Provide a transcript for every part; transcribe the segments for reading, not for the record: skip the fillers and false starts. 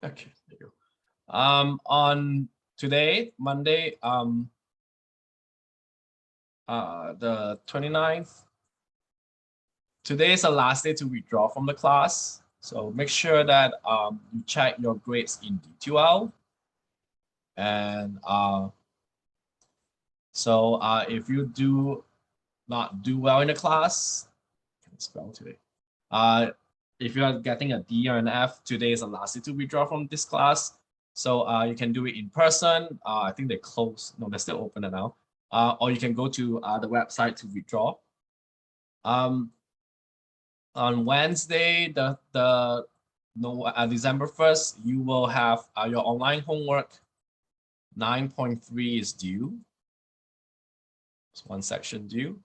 Okay, there you go. On today, Monday, the 29th, today is the last day to withdraw from the class. So make sure that you check your grades in D2L. And if you do not do well in the class, I can spell today. If you are getting a D or an F, today is the last day to withdraw from this class. So you can do it in person. I think they closed. No, they're still open now. Or you can go to the website to withdraw. On Wednesday, December 1st, you will have your online homework. 9.3 is due. It's one section due.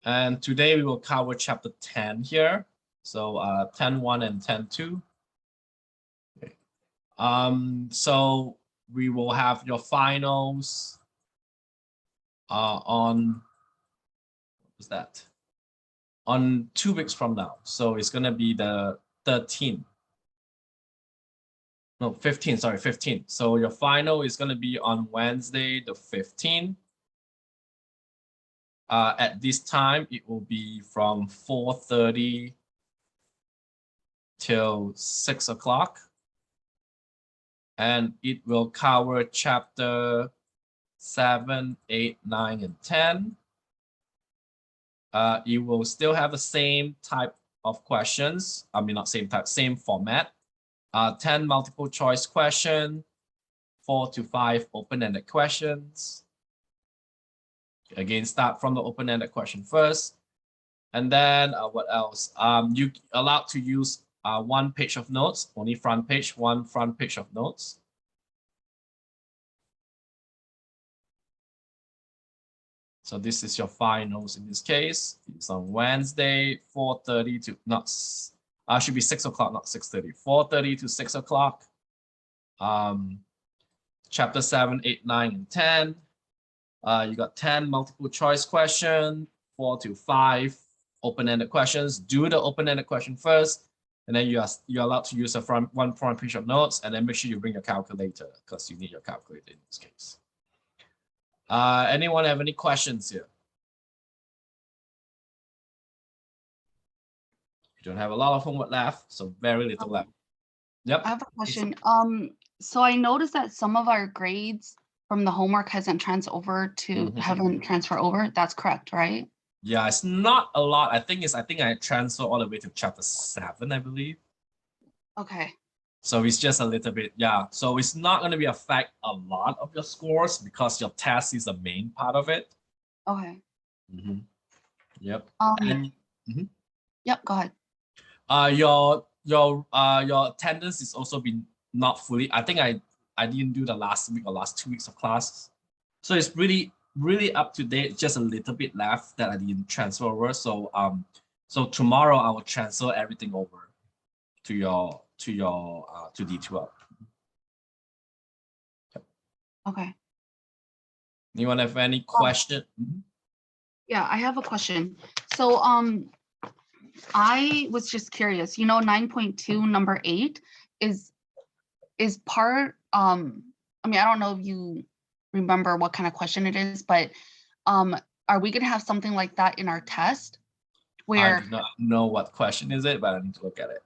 And today we will cover chapter 10 here. So 10.1 and 10.2. Okay. So we will have your finals on, what was that? On 2 weeks from now. So it's going to be the 13th. No, 15, sorry, 15. So your final is going to be on Wednesday, the 15th. At this time, it will be from 4:30 till 6 o'clock. And it will cover chapter 7, 8, 9, and 10. You will still have the same type of questions. I mean, not same type, same format. 10 multiple choice question, 4 to 5 open-ended questions. Again, start from the open-ended question first. And then what else? You allowed to use 1 page of notes, only front page, 1 front page of notes. So this is your finals in this case. It's on Wednesday, 4:30 to not should be 6 o'clock, not 6:30. 4:30 to 6 o'clock. Chapter 7, 8, 9, and 10. You got 10 multiple choice question, 4 to 5 open-ended questions. Do the open-ended question first, and then you're allowed to use one front page of notes, and then make sure you bring your calculator because you need your calculator in this case. Anyone have any questions here? You don't have a lot of homework left, so very little left. Yep. I have a question. So I noticed that some of our grades from the homework haven't transferred over. That's correct, right? Yeah, it's not a lot. I think I transfer all the way to chapter 7, I believe. Okay. So it's just a little bit, yeah. So it's not going to be affect a lot of your scores because your test is the main part of it. Okay. Yep. Yep. Go ahead. Your attendance is also been not fully. I think I didn't do the last week or last 2 weeks of classes, so it's really up to date. Just a little bit left that I didn't transfer over. So so tomorrow I will transfer everything over to your to D2L. Okay. Anyone have any question? Yeah, I have a question. So I was just curious, 9.2 number 8 is part, I mean, I don't know if you remember what kind of question it is, but are we gonna have something like that in our test? Where I do not know what question is it, but I need to look at it.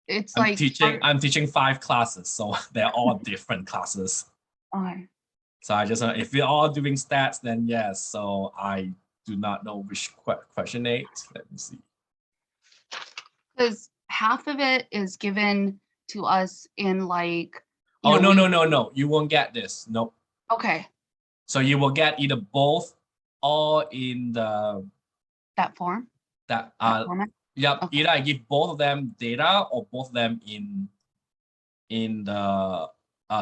It's I'm teaching 5 classes, so they're all different classes. Okay. So I just, if you're all doing stats, then yes. So I do not know which question 8. Let me see. Because half of it is given to us in like. Oh, no. You won't get this. Nope. Okay. So you will get either both or in the. That form? That format? Yep. Okay. Either I give both of them data or both of them in the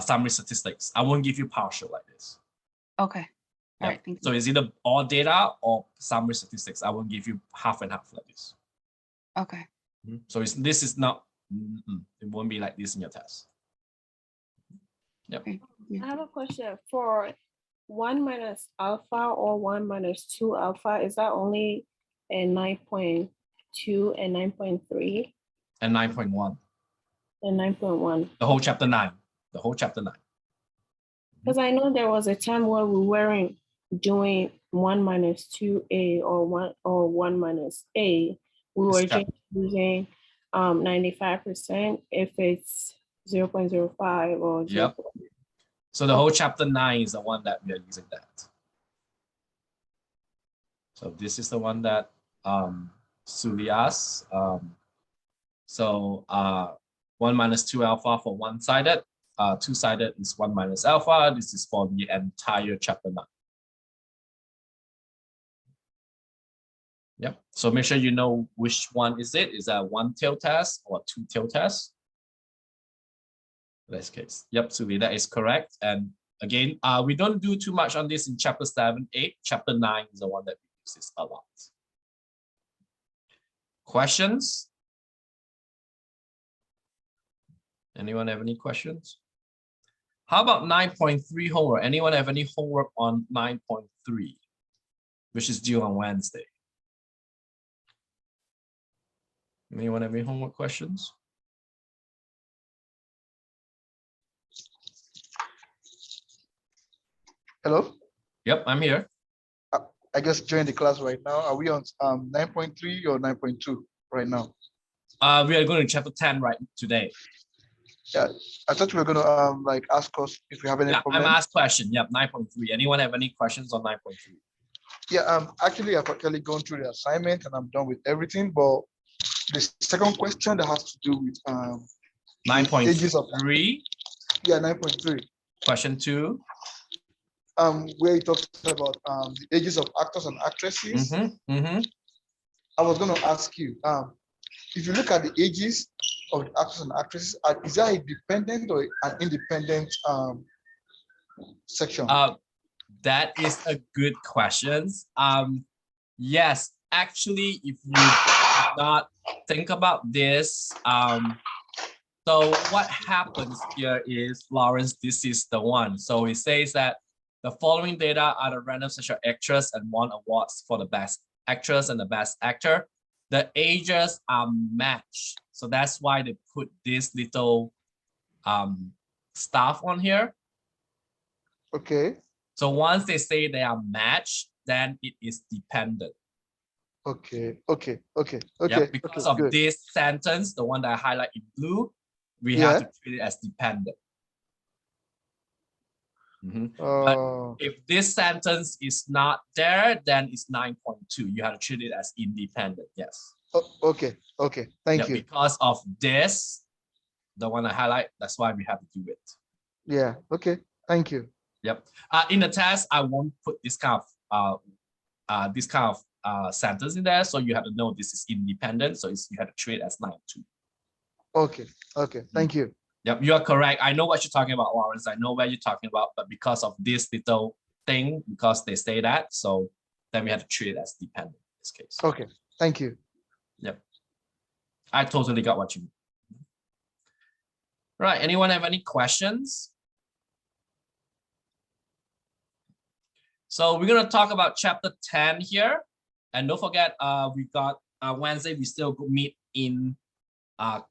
summary statistics. I won't give you partial like this. Okay. All right. Thank you. So it's either all data or summary statistics. I won't give you half and half like this. Okay. So this is not, it won't be like this in your test. Yep. Okay. I have a question for 1 minus alpha or 1 minus 2 alpha. Is that only a 9.2 and 9.3? And 9.1. The 9.1. The whole chapter 9. The whole chapter 9. Because I know there was a time where we weren't doing 1 minus 2a or 1 minus a. We This were chap- just using 95% if it's 0.05 or Yep. So the whole chapter 9 is the one that we are using that. So this is the one that Suli asked. So 1 minus 2 alpha for one-sided. Two-sided is 1 minus alpha. This is for the entire chapter 9. Yep. So make sure you know which one is it. Is that 1 tail test or 2 tail test? In this case. Yep, Suli, that is correct. And again, we don't do too much on this in chapter 7, 8. Chapter 9 is the one that we use this a lot. Questions? Anyone have any questions? How about 9.3 homework? Anyone have any homework on 9.3, which is due on Wednesday? Anyone have any homework questions? Hello? Yep, I'm here. I just joined the class right now. Are we on 9.3 or 9.2 right now? We are going to chapter 10 right today. Yeah, I thought we were gonna like ask us if we have any Yeah, problem. I'm asked question. Yep, 9.3. Anyone have any questions on 9.3? Yeah, actually I've actually gone through the assignment and I'm done with everything, but the second question that has to do with ages of 9.3, yeah, 9.3. question 2. Where it talks about the ages of actors and actresses. I was gonna ask you, if you look at the ages of the actors and actresses, is that a dependent or an independent section? That is a good question. Yes, actually, if you did not think about this, so what happens here is, Lawrence, this is the one. So it says that the following data are the random sexual actress and won awards for the best actress and the best actor. The ages are matched. So that's why they put this little stuff on here. Okay. So once they say they are matched, then it is dependent. Okay. Yep, because of good. this sentence, the one that I highlight in blue, we have to treat it as dependent. But if this sentence is not there, then it's 9.2. You have to treat it as independent. Yes. Okay. Thank you. Because of this, the one I highlight, that's why we have to do it. Yeah. Okay. Thank you. Yep. In the test, I won't put this kind of sentence in there, so you have to know this is independent. So you have to treat it as 9.2. Okay. Thank you. Yep, you are correct. I know what you're talking about, Lawrence. I know where you're talking about, but because of this little thing, because they say that, so then we have to treat it as dependent in this case. Okay. Thank you. Yep. I totally got what you mean. Right. Anyone have any questions? So we're going to talk about chapter 10 here. And don't forget, we got Wednesday, we still meet in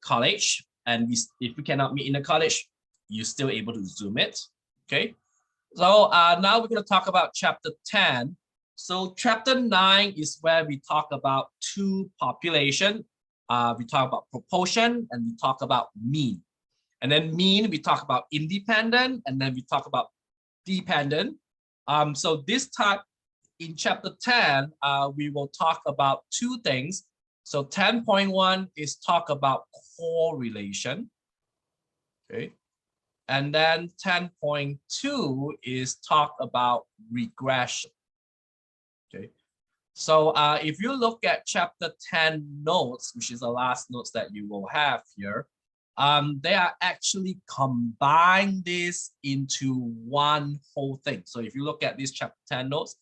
college. And if we cannot meet in the college, you're still able to Zoom it. Okay. So now we're going to talk about chapter 10. So chapter 9 is where we talk about two population. We talk about proportion and we talk about mean. And then mean, we talk about independent, and then we talk about dependent. So this time in chapter 10, we will talk about two things. So 10.1 is talk about correlation. Okay. And then 10.2 is talk about regression. Okay. So if you look at chapter 10 notes, which is the last notes that you will have here, they are actually combine this into one whole thing. So if you look at this chapter 10 notes,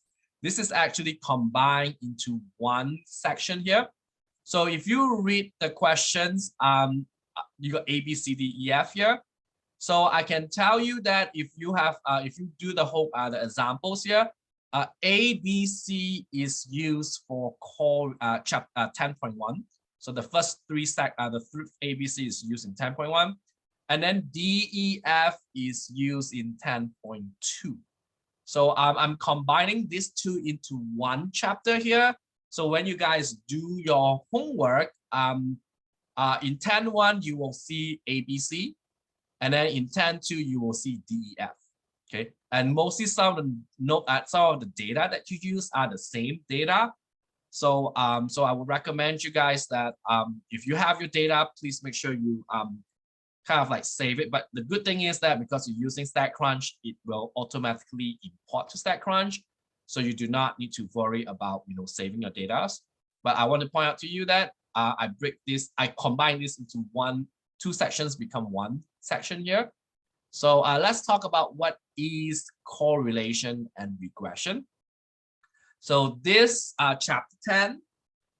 this is actually combined into one section here. So if you read the questions, you got A, B, C, D, E, F here. So I can tell you that if you have, if you do the whole the examples here, A, B, C is used for chapter 10.1. So the first three ABC is used in 10.1, and then DEF is used in 10.2. So I'm combining these two into one chapter here. So when you guys do your homework, in 10.1 you will see ABC, and then in 10.2 you will see DEF. Okay, and mostly some of the data that you use are the same data. So so I would recommend you guys that if you have your data, please make sure you kind of like save it. But the good thing is that because you're using StatCrunch, it will automatically import to StatCrunch, so you do not need to worry about saving your data. But I want to point out to you that I combine this into two sections become one section here. So let's talk about what is correlation and regression. So this chapter 10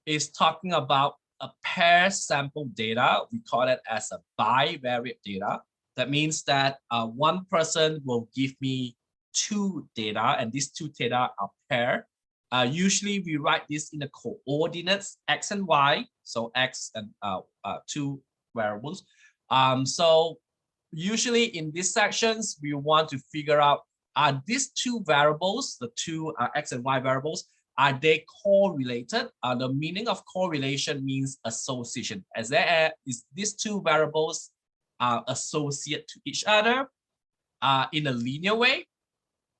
is talking about a pair sample data. We call it as a bivariate data. That means that one person will give me two data, and these two data are pair. Usually we write this in the coordinates x and y, so x and two variables. So usually in these sections, we want to figure out, are these two variables, the two x and y variables, are they correlated? The meaning of correlation means association. As there is these two variables are associated to each other in a linear way.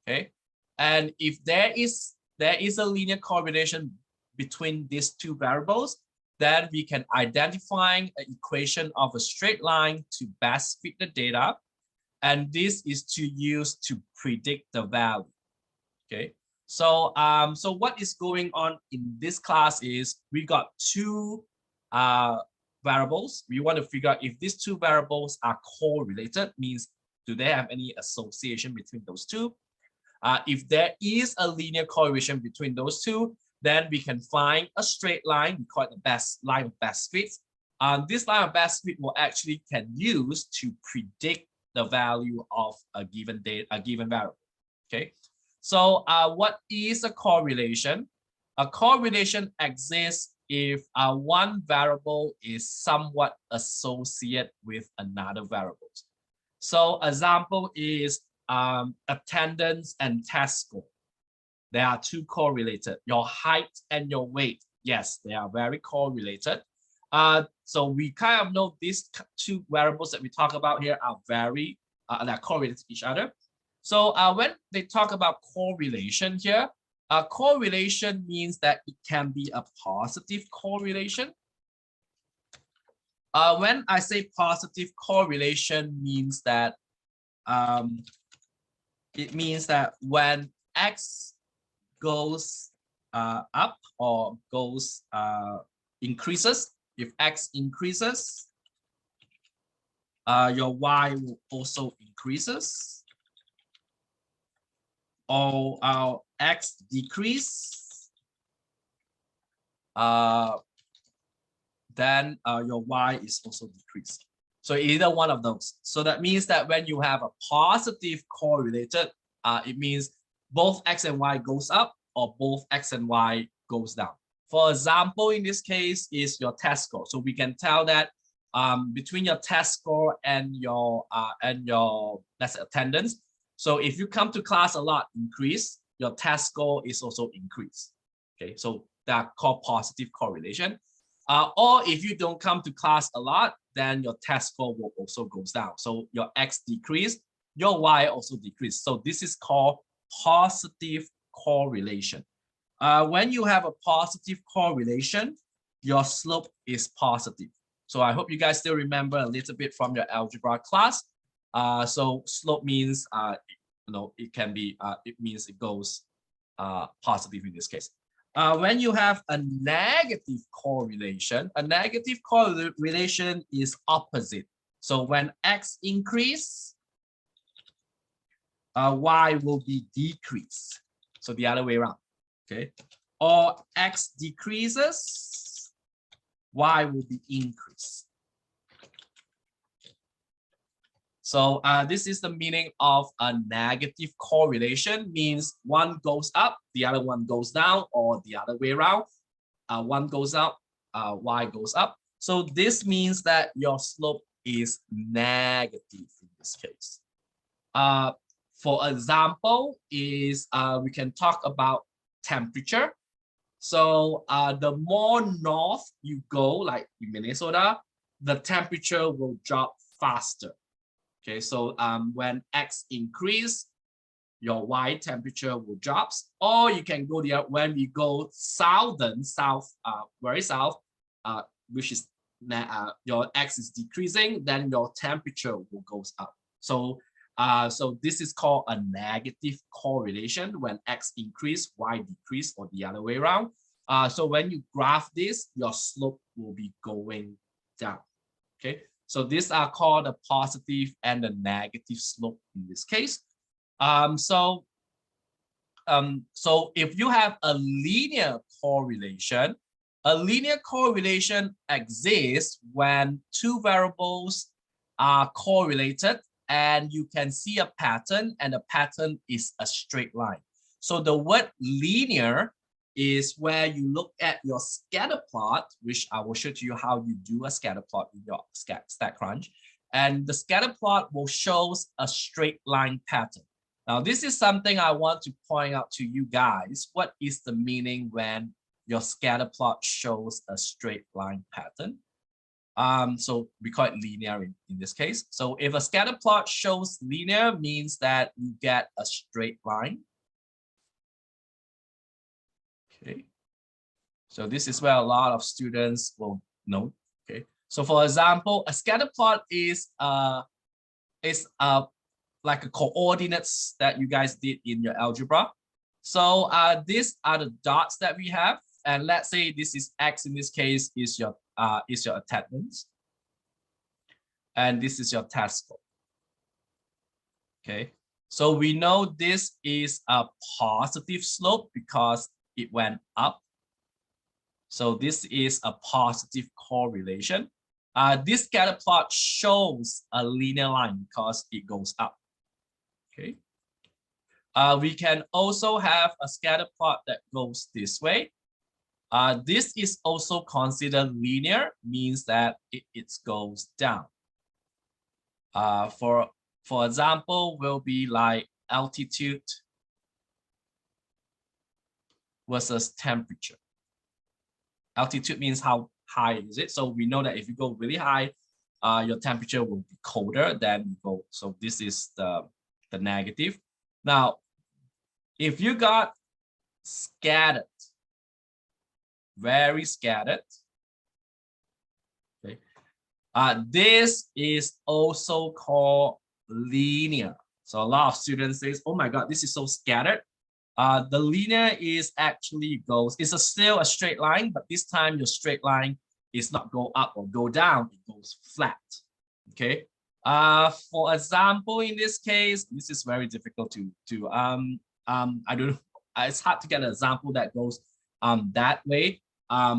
Okay, and if there is a linear correlation between these two variables, then we can identify an equation of a straight line to best fit the data, and this is to use to predict the value. Okay. So, so what is going on in this class is we got two variables. We want to figure out if these two variables are correlated, means do they have any association between those two? If there is a linear correlation between those two, then we can find a straight line. We call it the best line of best fit. This line of best fit will actually can use to predict the value of a given variable. Okay. So what is a correlation? A correlation exists if one variable is somewhat associated with another variable. So example is attendance and test score. They are two correlated. Your height and your weight, yes, they are very correlated. So we kind of know these two variables that we talk about here are they're correlated to each other. So when they talk about correlation here, correlation means that it can be a positive correlation. When I say positive correlation means that it means that when x goes up or goes increases, if x increases, your y will also increases. Or x decrease, then your y is also decreased. So either one of those. So that means that when you have a positive correlated, it means both x and y goes up or both x and y goes down. For example, in this case is your test score. So we can tell that between your test score and your let's say attendance. So if you come to class a lot, increase, your test score is also increased. Okay, so that called positive correlation. Or if you don't come to class a lot, then your test score will also goes down. So your x decrease, your y also decrease. So this is called positive correlation. When you have a positive correlation, your slope is positive. So I hope you guys still remember a little bit from your algebra class. So slope means it can be it means it goes positive in this case. When you have a negative correlation is opposite. So when x increase, y will be decreased. So the other way around. Okay, or x decreases, y will be increased. So this is the meaning of a negative correlation, means one goes up, the other one goes down, or the other way around. One goes up, y goes up. So this means that your slope is negative in this case. For example, we can talk about temperature. So the more north you go, like in Minnesota, the temperature will drop faster. Okay, so when X increase, your Y temperature will drop. Or you can go there when we go very south, which is your X is decreasing, then your temperature will goes up. So this is called a negative correlation. When X increase, Y decrease, or the other way around. So when you graph this, your slope will be going down. Okay, so these are called the positive and the negative slope in this case. So if you have a linear correlation exists when two variables are correlated and you can see a pattern, and the pattern is a straight line. So the word linear is where you look at your scatter plot, which I will show to you how you do a scatter plot in your StatCrunch. And the scatter plot will show a straight line pattern. Now, this is something I want to point out to you guys. What is the meaning when your scatter plot shows a straight line pattern? So we call it linear in this case. So if a scatter plot shows linear, means that you get a straight line. Okay. So this is where a lot of students will know. Okay. So for example, a scatter plot is like a coordinates that you guys did in your algebra. So these are the dots that we have, and let's say this is X in this case is your attendance, and this is your test score. Okay, so we know this is a positive slope because it went up. So this is a positive correlation. This scatter plot shows a linear line because it goes up. Okay. We can also have a scatter plot that goes this way. This is also considered linear, means that it goes down. For example, will be like altitude versus temperature. Altitude means how high is it. So we know that if you go really high, your temperature will be colder than you go. So this is the negative. Now, if you got scattered, very scattered, okay, this is also called linear. So a lot of students say, oh my God, this is so scattered. The linear is actually it's still a straight line, but this time your straight line is not go up or go down, it goes flat. Okay. For example, in this case, this is very difficult to I don't know, it's hard to get an example that goes that way.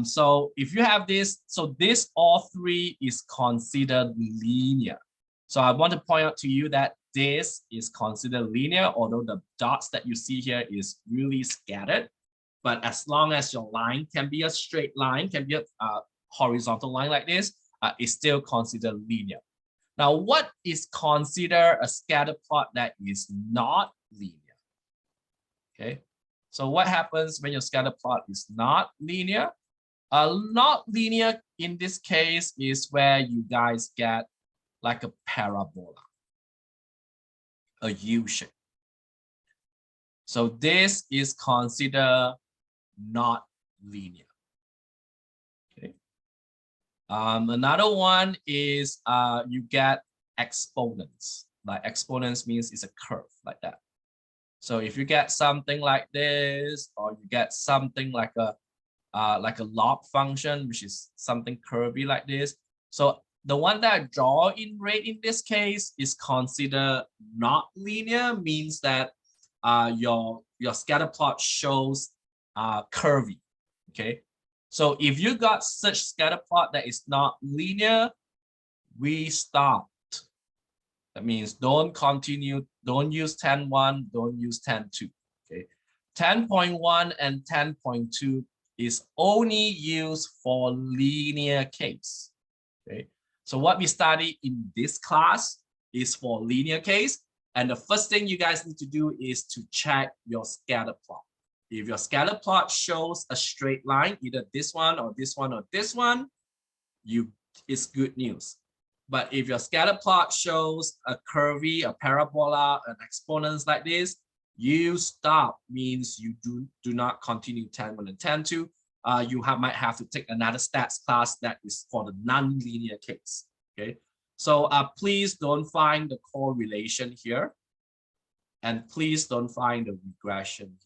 So if you have this, so this all three is considered linear. So I want to point out to you that this is considered linear, although the dots that you see here is really scattered. But as long as your line can be a straight line, can be a horizontal line like this, it's still considered linear. Now, what is considered a scatter plot that is not linear? Okay, so what happens when your scatter plot is not linear? Not linear in this case is where you guys get like a parabola, a U shape. So this is considered not linear. Okay. Another one is you get exponents. Like exponents means it's a curve like that. So if you get something like this, or you get something like a log function, which is something curvy like this. So the one that I draw in red in this case is considered not linear, means that your scatter plot shows curvy. Okay, so if you got such scatter plot that is not linear, we stopped. That means don't continue, don't use 10.1, don't use 10.2. Okay, 10.1 and 10.2 is only used for linear case. Okay, so what we study in this class is for linear case. And the first thing you guys need to do is to check your scatter plot. If your scatter plot shows a straight line, either this one or this one or this one, it's good news. But if your scatter plot shows a curvy, a parabola, an exponents like this, you stop, means you do not continue 10.1 and 10.2. You might have to take another stats class that is for the non-linear case. Okay, so please don't find the correlation here, and please don't find the regression.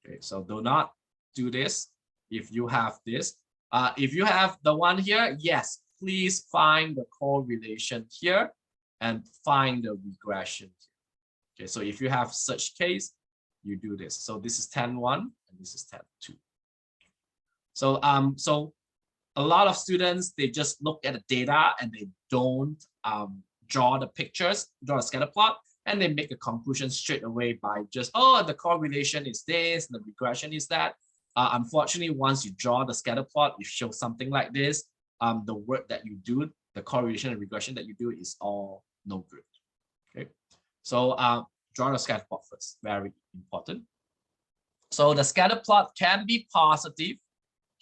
Okay, so do not do this. If you have this, if you have the one here, yes, please find the correlation here and find the regression here. Okay, so if you have such case, you do this. So this is 10.1 and this is 10.2. So so a lot of students, they just look at the data and they don't draw the pictures, draw a scatter plot, and they make a conclusion straight away by just, oh, the correlation is this, the regression is that. Unfortunately, once you draw the scatter plot, you show something like this, the work that you do, the correlation and regression that you do is all no good. Okay, so draw the scatter plot first, very important. So the scatter plot can be positive,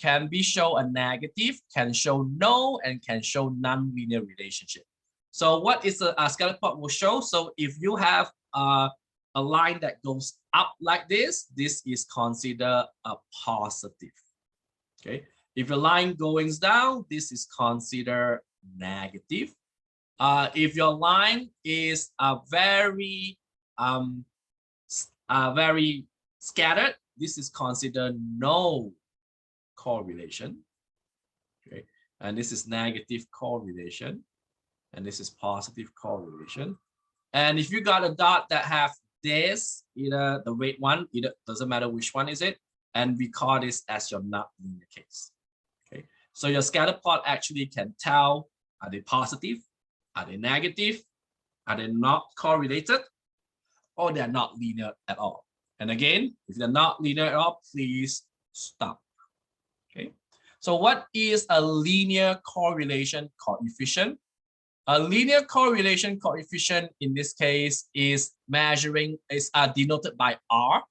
can be show a negative, can show no, and can show non-linear relationship. So what is a scatter plot will show? So if you have a line that goes up like this is considered a positive. Okay, if your line going down, this is considered negative. If your line is very scattered, this is considered no correlation. Okay, and this is negative correlation, and this is positive correlation. And if you got a dot that have this, either the red one, either doesn't matter which one is it, and we call this as your not linear case. Okay, so your scatter plot actually can tell, are they positive, are they negative, are they not correlated, or they're not linear at all. And again, if they're not linear at all, please stop. Okay, so what is a linear correlation coefficient? A linear correlation coefficient in this case is denoted by R.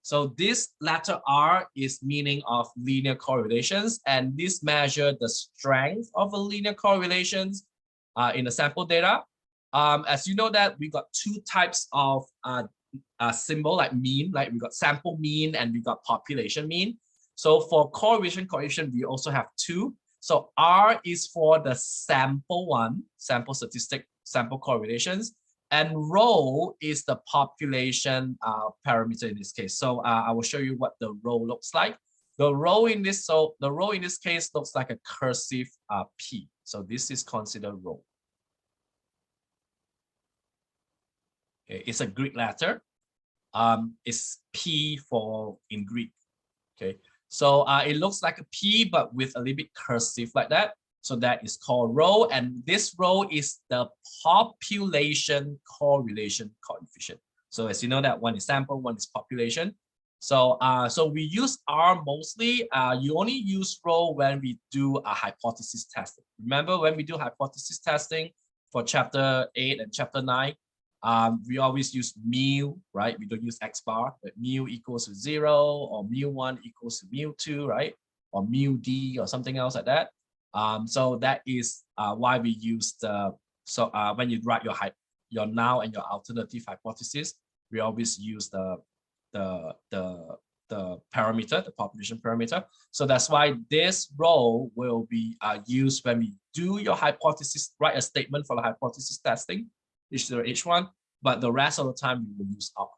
So this letter R is meaning of linear correlations, and this measure the strength of a linear correlations in the sample data. As you know that we got two types of symbol like mean, like we got sample mean and we got population mean. So for correlation coefficient, we also have two. So R is for the sample one, sample statistic, sample correlations, and rho is the population parameter in this case. So I will show you what the rho looks like. The rho in this case looks like a cursive P. So this is considered rho. Okay, it's a Greek letter. It's P for in Greek. Okay. So it looks like a P, but with a little bit cursive like that. So that is called rho. And this rho is the population correlation coefficient. So as you know that one is sample, one is population. So so we use R mostly. You only use rho when we do a hypothesis testing. Remember when we do hypothesis testing for chapter 8 and chapter 9, we always use mu, right? We don't use X bar, but mu equals to 0 or mu1 equals to mu2, right? Or mu d or something else like that. So that is why we use the, so when you write your null and your alternative hypothesis, we always use the parameter, the population parameter. So that's why this rho will be used when we do your hypothesis, write a statement for the hypothesis testing, each one, but the rest of the time we will use R.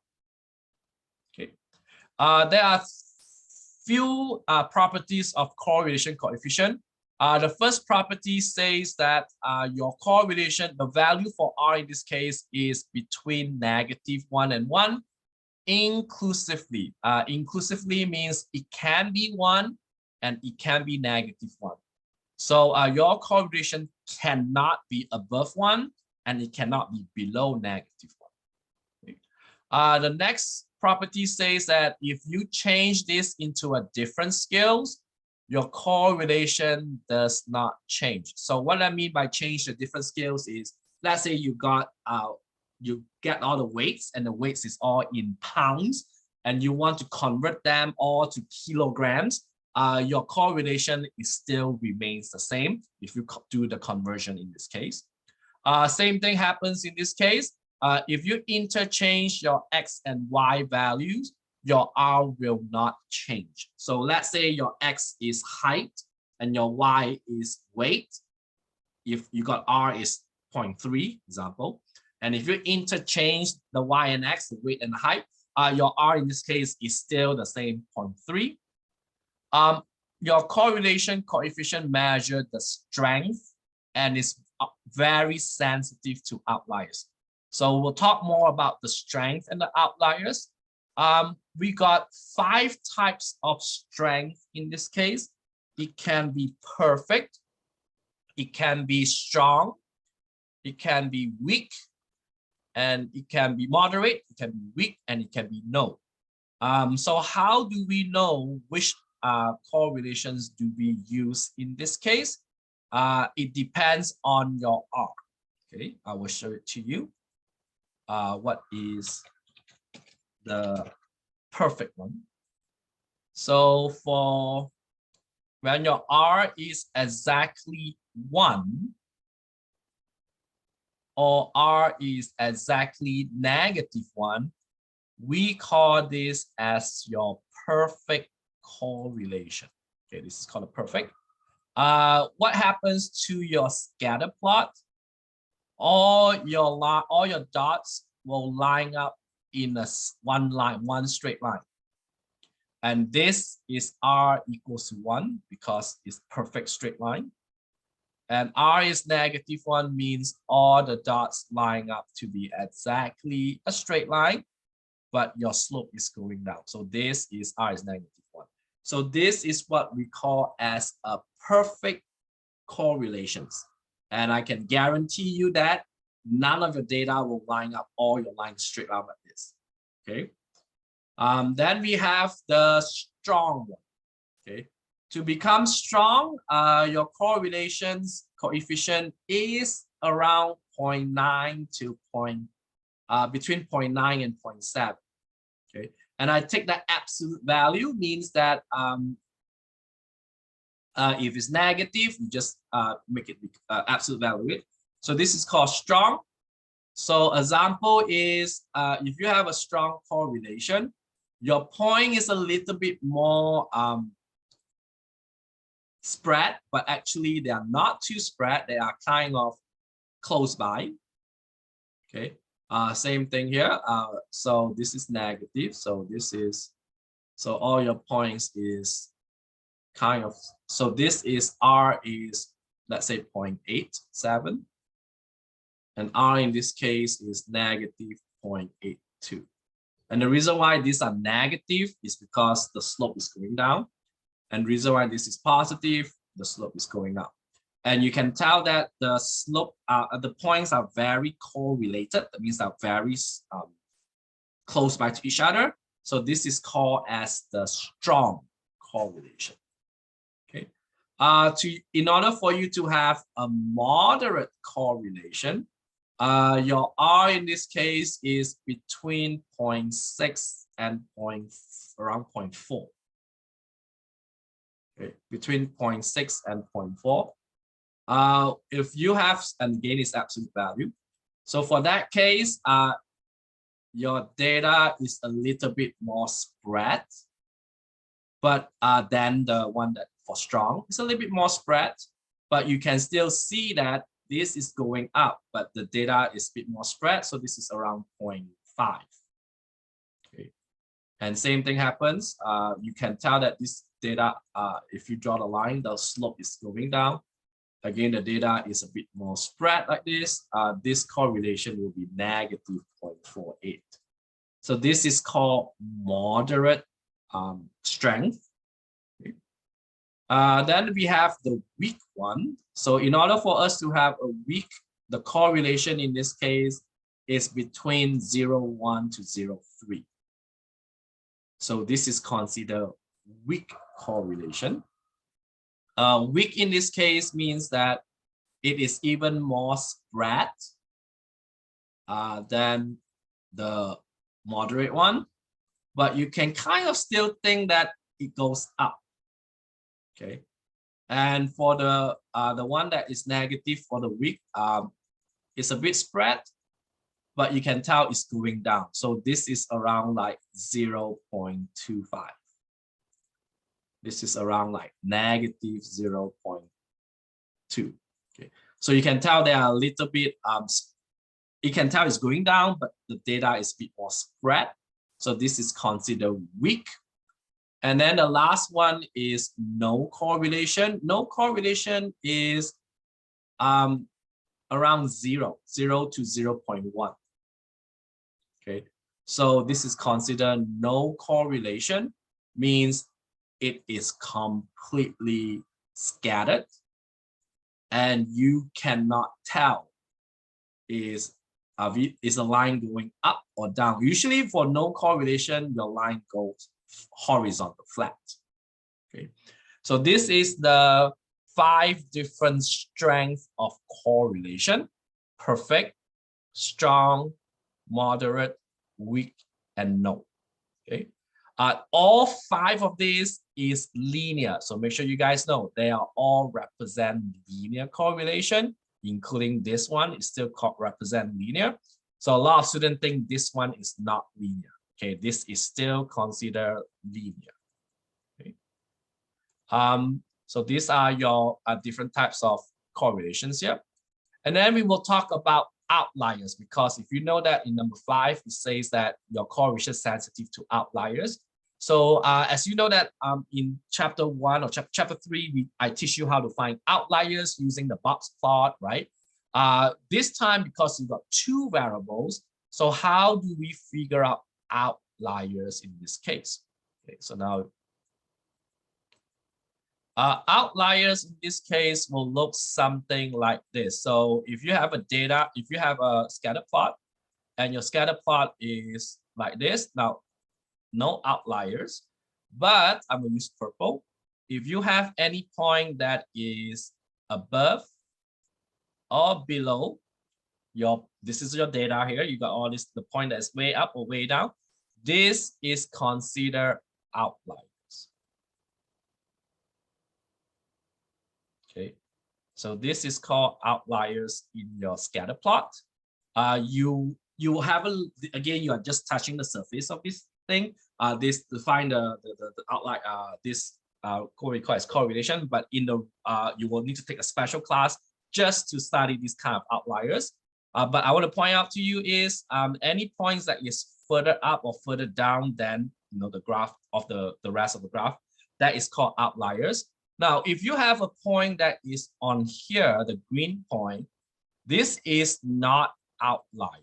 Okay, there are few properties of correlation coefficient. The first property says that your correlation, the value for R in this case is between -1 and 1 inclusively. Inclusively means it can be 1 and it can be -1. So your correlation cannot be above 1 and it cannot be below -1. Okay. The next property says that if you change this into a different scales, your correlation does not change. So what I mean by change the different scales is, let's say you get all the weights, and the weights is all in pounds, and you want to convert them all to kilograms. Your correlation is still remains the same if you do the conversion in this case. Same thing happens in this case. If you interchange your X and Y values, your R will not change. So let's say your X is height and your Y is weight. If you got R is 0.3, example, and if you interchange the Y and X, the weight and height, your R in this case is still the same 0.3. Your correlation coefficient measures the strength and is very sensitive to outliers. So we'll talk more about the strength and the outliers. We got 5 types of strength in this case. It can be perfect, it can be strong, it can be weak, and it can be moderate, it can be weak, and it can be no. So how do we know which correlations do we use in this case? It depends on your R. Okay, I will show it to you. What is the perfect one? So for when your R is exactly 1, or R is exactly -1, we call this as your perfect correlation. Okay, this is called a perfect. What happens to your scatter plot? All your dots will line up in one straight line. And this is R equals 1 because it's perfect straight line. And R is -1 means all the dots line up to be exactly a straight line, but your slope is going down. So this is R is -1. So this is what we call as a perfect correlations. And I can guarantee you that none of your data will line up all your lines straight out like this. Okay. Then we have the strong one. Okay. To become strong, your correlations coefficient is around 0.9 to between 0.9 and 0.7. Okay. And I take that absolute value means that if it's negative, you just make it absolute value. So this is called strong. So example is if you have a strong correlation, your point is a little bit more spread, but actually they are not too spread. They are kind of close by. Okay. Same thing here. So this is negative. So this is, so all your points is kind of, so this is R is, let's say 0.87. And R in this case is -0.82. And the reason why these are negative is because the slope is going down. And the reason why this is positive, the slope is going up. And you can tell that the slope, the points are very correlated. That means they're very close by to each other. So this is called as the strong correlation. Okay. In order for you to have a moderate correlation, your R in this case is between 0.6 and around 0.4. Okay, between 0.6 and 0.4. If you have, and again is absolute value. So for that case, your data is a little bit more spread, but then the one that for strong is a little bit more spread, but you can still see that this is going up, but the data is a bit more spread. So this is around 0.5. Okay. And same thing happens. You can tell that this data, if you draw the line, the slope is going down. Again, the data is a bit more spread like this. This correlation will be -0.48. So this is called moderate strength. Okay. Then we have the weak one. So in order for us to have a weak, the correlation in this case is between 0.1 to 0.3. So this is considered weak correlation. Weak in this case means that it is even more spread than the moderate one, but you can kind of still think that it goes up. Okay, and for the one that is negative for the weak, it's a bit spread, but you can tell it's going down. So this is around like 0.25. This is around like negative 0.2. Okay, so you can tell they are a little bit you can tell it's going down, but the data is a bit more spread. So this is considered weak. And then the last one is no correlation. No correlation is around 0 to 0.1. Okay, so this is considered no correlation, means it is completely scattered and you cannot tell is a line going up or down. Usually for no correlation, your line goes horizontal, flat. Okay, so this is the 5 different strengths of correlation: perfect, strong, moderate, weak, and no. Okay, all 5 of these is linear. So make sure you guys know they are all represent linear correlation, including this one is still represent linear. So a lot of students think this one is not linear. Okay, this is still considered linear. Okay. So these are your different types of correlations here. And then we will talk about outliers, because if you know that in number 5, it says that your correlation is sensitive to outliers. So as you know that in chapter 1 or chapter 3, I teach you how to find outliers using the box plot, right? This time, because you've got 2 variables, so how do we figure out outliers in this case? Okay, so now outliers in this case will look something like this. So if you have if you have a scatter plot and your scatter plot is like this, now no outliers, but I'm going to use purple. If you have any point that is above or below this is your data here, you got all this, the point that's way up or way down, this is considered outliers. Okay, so this is called outliers in your scatter plot. You have again, you are just touching the surface of this thing. This to find the outline. This we call as correlation, but in the you will need to take a special class just to study these kind of outliers. But I want to point out to you is any points that is further up or further down than the graph of the rest of the graph, that is called outliers. Now, if you have a point that is on here, the green point, this is not outlier.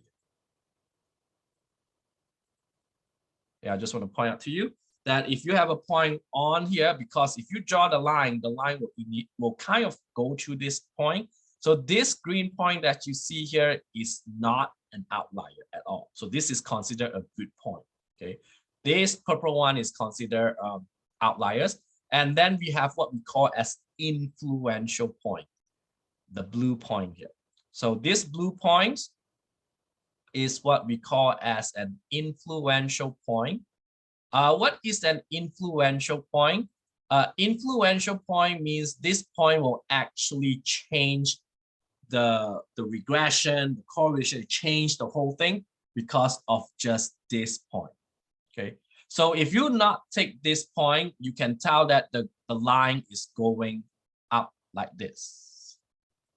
Yeah, I just want to point out to you that if you have a point on here, because if you draw the line will kind of go to this point. So this green point that you see here is not an outlier at all. So this is considered a good point. Okay, this purple one is considered outliers. And then we have what we call as influential point, the blue point here. So this blue point is what we call as an influential point. What is an influential point? Influential point means this point will actually change the regression, the correlation, change the whole thing because of just this point. Okay. So if you not take this point, you can tell that the line is going up like this.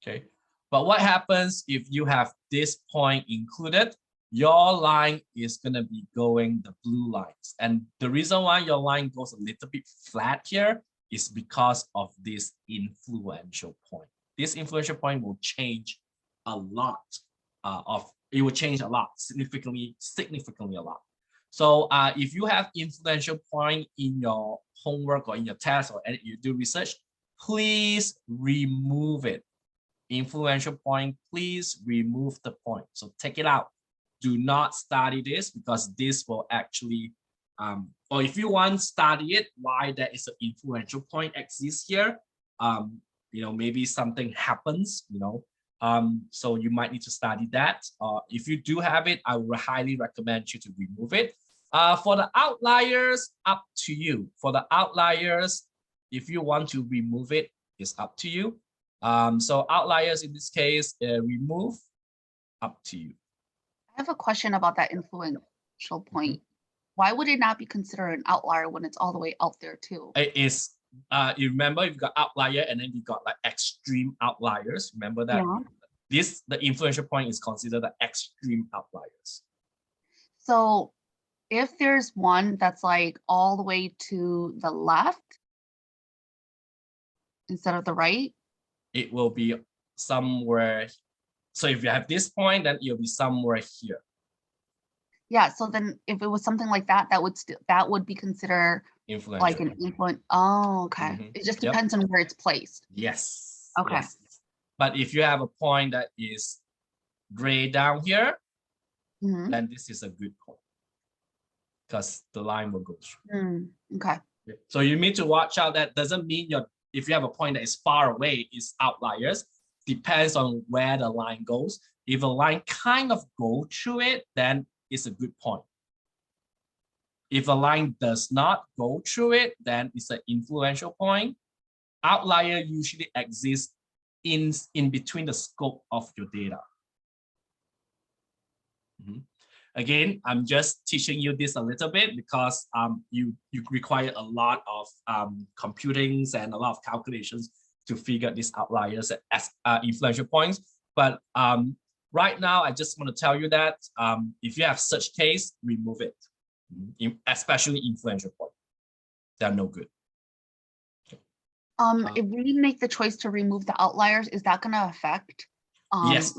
Okay. But what happens if you have this point included? Your line is going to be going the blue lines. And the reason why your line goes a little bit flat here is because of this influential point. This influential point will change a lot it will change a lot, significantly a lot. So if you have influential point in your homework or in your test or you do research, please remove it. Influential point, please remove the point. So take it out. Do not study this because this will actually or if you want to study it, why there is an influential point exists here, maybe something happens, so you might need to study that. If you do have it, I would highly recommend you to remove it. For the outliers, up to you. For the outliers, if you want to remove it, it's up to you. So outliers in this case, remove, up to you. I have a question about that influential point. Why would it not be considered an outlier when it's all the way out there too? It is, you remember you've got outlier and then you got like extreme outliers. Remember that? Yeah. The influential point is considered the extreme outliers. So if there's one that's like all the way to the left instead of the right, it will be somewhere. So if you have this point, then it'll be somewhere here. Yeah. So then if it was something like that, that would be considered Influential. like an influence. Oh, okay. It just depends on where it's placed. Yes. Okay. Yes. But if you have a point that is gray down here, then this is a good point because the line will go through. Okay. So you need to watch out. That doesn't mean if you have a point that is far away, is outliers. Depends on where the line goes. If a line kind of go through it, then it's a good point. If a line does not go through it, then it's an influential point. Outlier usually exists in between the scope of your data. Again, I'm just teaching you this a little bit because you require a lot of computings and a lot of calculations to figure these outliers as influential points. But right now, I just want to tell you that if you have such case, remove it, especially influential points. They're no good. If we make the choice to remove the outliers, is that going to affect? Yes.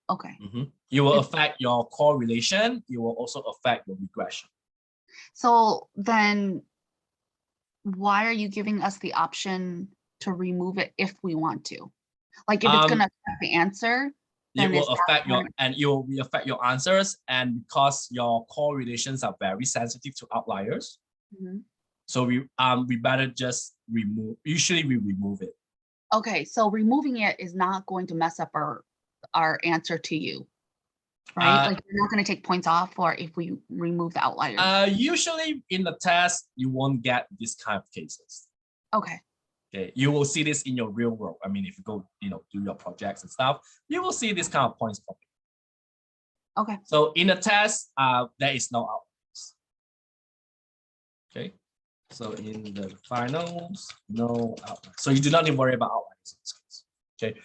Okay. You will affect your correlation. You will also affect your regression. So then why are you giving us the option to remove it if we want to? Like if it's going to affect the answer, it will affect affect your answers, and because your correlations are very sensitive to outliers. So we better just remove. Usually we remove it. Okay, so removing it is not going to mess up our answer to you, right? Like you're not going to take points off for if we remove the outliers. Usually in the test, you won't get this kind of cases. Okay. Okay, you will see this in your real world. I mean, if you go, do your projects and stuff, you will see this kind of points popping. Okay. So in the test, there is no outliers. Okay. So in the finals, no outliers. So you do not need to worry about outliers in this case. Okay.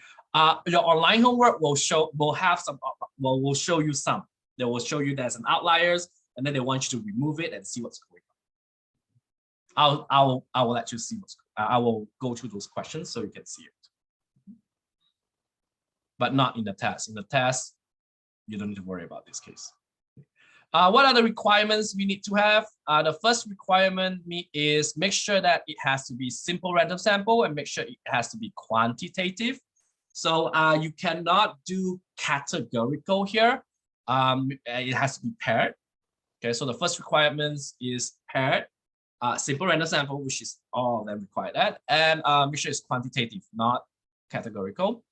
Your online homework will show you some. They will show you there's an outliers, and then they want you to remove it and see what's going on. I will let you see what's going on. I will go through those questions so you can see it. But not in the test. In the test, you don't need to worry about this case. What are the requirements we need to have? The first requirement is make sure that it has to be simple random sample and make sure it has to be quantitative. So you cannot do categorical here. It has to be paired. Okay, so the first requirement is paired. Simple random sample, which is all of them require that, and make sure it's quantitative, not categorical.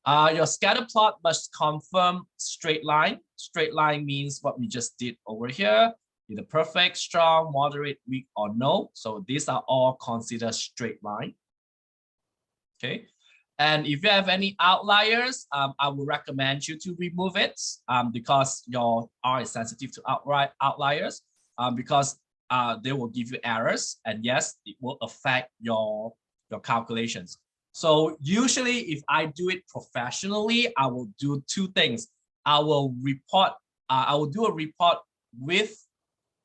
Your scatter plot must confirm straight line. Straight line means what we just did over here, either perfect, strong, moderate, weak, or no. So these are all considered straight line. Okay, and if you have any outliers, I would recommend you to remove it because your R is sensitive to outliers because they will give you errors, and yes, it will affect your calculations. So usually if I do it professionally, I will do two things. I will do a report with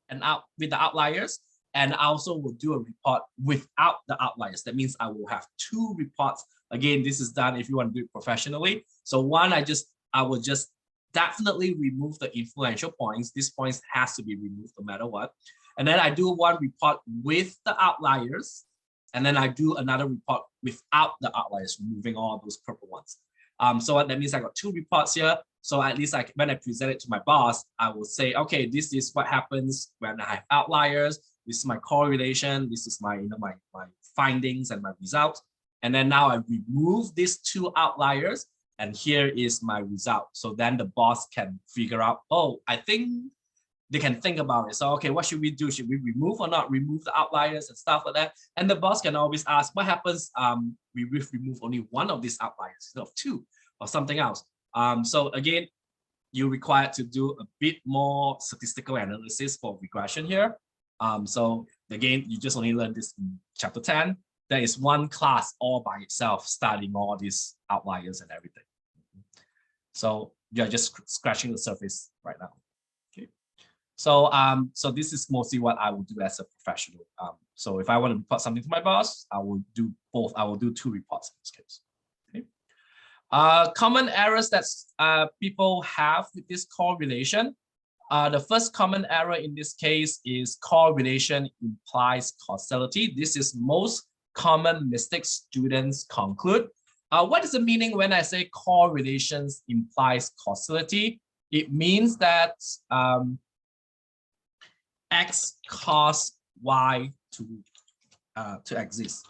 the outliers, and I also will do a report without the outliers. That means I will have two reports. Again, this is done if you want to do it professionally. So one, I will just definitely remove the influential points. These points has to be removed no matter what. And then I do one report with the outliers. And then I do another report without the outliers, removing all those purple ones. So that means I got two reports here. So at least when I present it to my boss, I will say, okay, this is what happens when I have outliers. This is my correlation. This is my, my findings and my results. And then now I remove these 2 outliers, and here is my result. So then the boss can figure out, oh, I think they can think about it. So, okay, what should we do? Should we remove or not remove the outliers and stuff like that? And the boss can always ask, what happens we remove only 1 of these outliers instead of 2 or something else? So again, you're required to do a bit more statistical analysis for regression here. So again, you just only learn this in chapter 10. There is 1 class all by itself studying all these outliers and everything. So you're just scratching the surface right now. Okay. So so this is mostly what I will do as a professional. So if I want to report something to my boss, I will do both. I will do 2 reports in this case. Okay. Common errors that people have with this correlation. The first common error in this case is correlation implies causality. This is most common mistake students conclude. What is the meaning when I say correlations implies causality? It means that X cause Y to exist.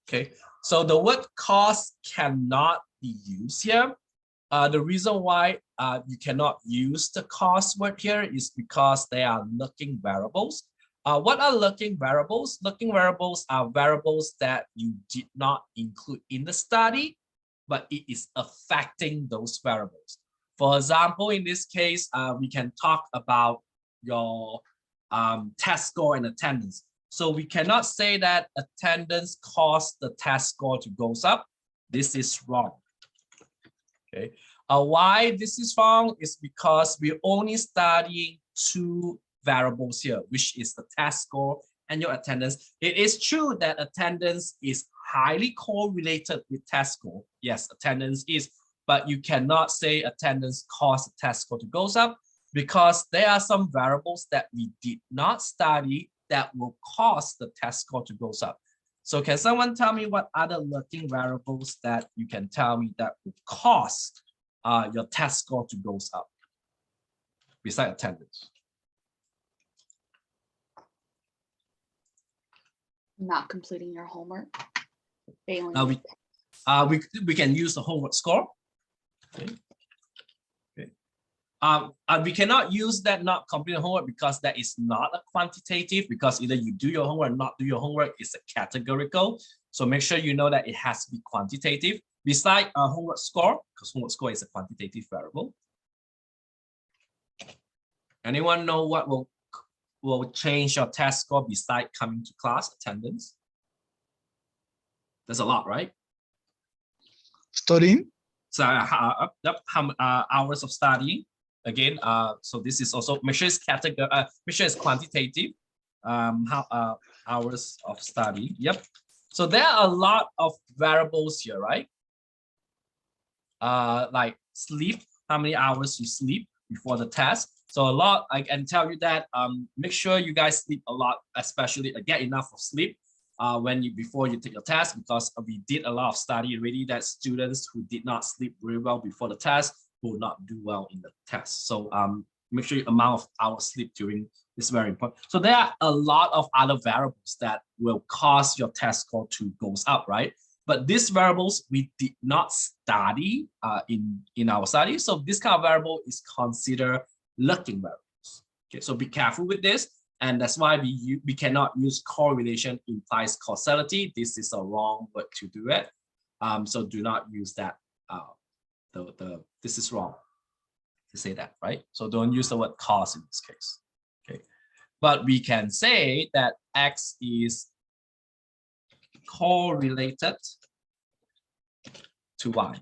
Okay, so the word cause cannot be used here. The reason why you cannot use the cause word here is because they are looking variables. What are looking variables? Looking variables are variables that you did not include in the study, but it is affecting those variables. For example, in this case, we can talk about your test score and attendance. So we cannot say that attendance caused the test score to go up. This is wrong. Okay. Why this is wrong is because we're only studying 2 variables here, which is the test score and your attendance. It is true that attendance is highly correlated with test score. Yes, attendance is, but you cannot say attendance caused the test score to go up because there are some variables that we did not study that will cause the test score to go up. So can someone tell me what other lurking variables that you can tell me that will cause your test score to go up besides attendance? Not completing your homework. Failing. We can use the homework score. Okay. We cannot use that not completing homework because that is not a quantitative, because either you do your homework or not do your homework is a categorical. So make sure you know that it has to be quantitative beside a homework score, because homework score is a quantitative variable. Anyone know what will change your test score beside coming to class attendance? There's a lot, right? Studying. So hours of studying. Again, so this is also make sure it's category. Make sure it's quantitative. Hours of study. Yep. So there are a lot of variables here, right? Like sleep. How many hours you sleep before the test? So a lot. I can tell you that. Make sure you guys sleep a lot, especially get enough of sleep before you take your test, because we did a lot of study already that students who did not sleep very well before the test will not do well in the test. So make sure your amount of hours sleep during is very important. So there are a lot of other variables that will cause your test score to go up, right? But these variables we did not study in our study. So this kind of variable is considered lurking variables. Okay, so be careful with this. And that's why we cannot use correlation implies causality. This is a wrong word to do it. So do not use that. This is wrong to say that, right? So don't use the word cause in this case. Okay, but we can say that X is correlated to Y.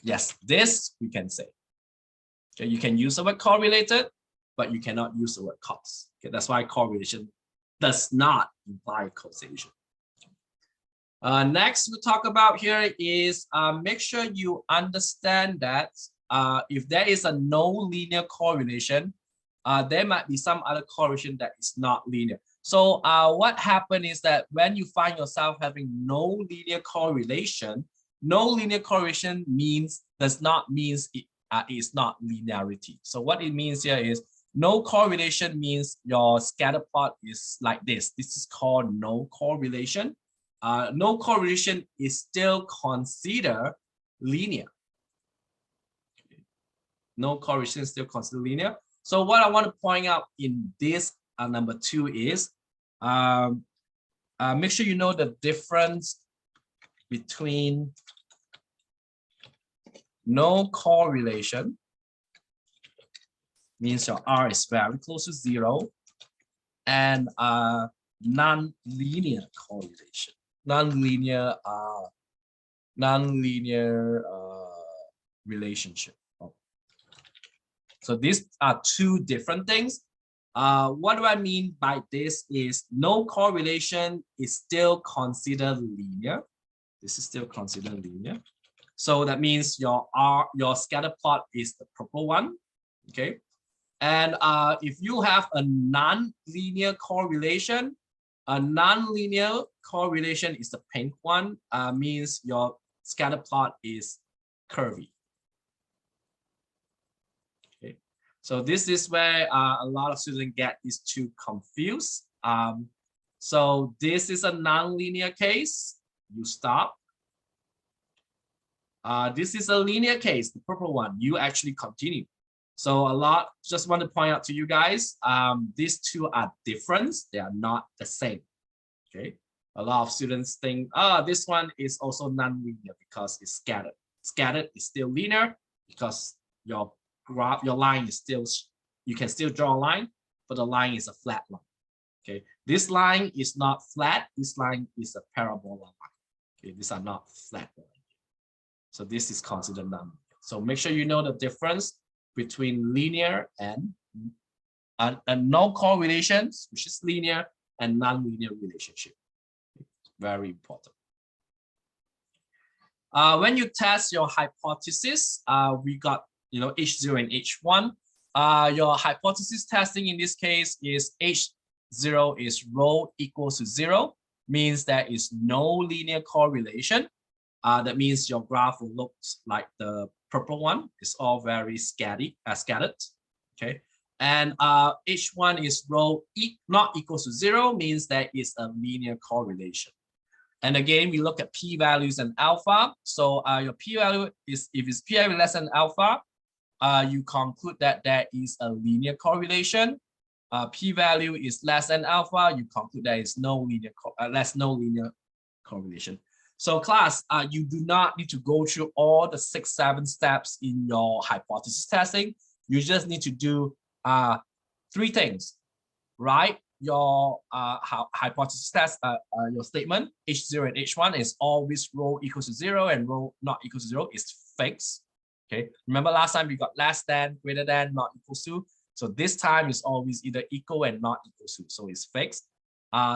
Yes, this we can say. Okay, you can use the word correlated, but you cannot use the word cause. Okay, that's why correlation does not imply causation. Next we talk about here is make sure you understand that if there is a no linear correlation, there might be some other correlation that is not linear. So what happened is that when you find yourself having no linear correlation does not mean is not linearity. So what it means here is no correlation means your scatter plot is like this. This is called no correlation. No correlation is still considered linear. No correlation is still considered linear. So what I want to point out in this number 2 is make sure you know the difference between no correlation means your R is very close to 0 and non-linear correlation. Non-linear relationship. So these are two different things. What do I mean by this is no correlation is still considered linear. This is still considered linear. So that means your scatter plot is the purple one, okay? And if you have a non-linear correlation, a non-linear correlation is the pink one, means your scatter plot is curvy. Okay, so this is where a lot of students get these two confused. So this is a non-linear case, you stop. This is a linear case, the purple one, you actually continue. So just want to point out to you guys, these two are different. They are not the same, okay? A lot of students think, this one is also non-linear because it's scattered. Scattered is still linear because your graph, your line is still, you can still draw a line, but the line is a flat line, okay? This line is not flat, this line is a parabola line, okay? These are not flat lines. So this is considered non-linear. So make sure you know the difference between linear and no correlations, which is linear, and non-linear relationship. Very important. When you test your hypothesis, we got H0 and H1. Your hypothesis testing in this case is H0 is rho equals to 0, means there is no linear correlation. That means your graph will look like the purple one. It's all very scattered, okay? And H1 is rho not equals to 0, means there is a linear correlation. And again, we look at p-values and alpha. So your p-value is, if it's p-value less than alpha, you conclude that there is a linear correlation. P-value is less than alpha, you conclude there is no linear correlation. So class, you do not need to go through all the 6-7 steps in your hypothesis testing. You just need to do 3 things. Write your hypothesis test, your statement, H0 and H1 is always rho equals to 0 and rho not equals to 0 is fixed. Okay, remember last time we got less than, greater than, not equals to. So this time is always either equal and not equals to, so it's fixed.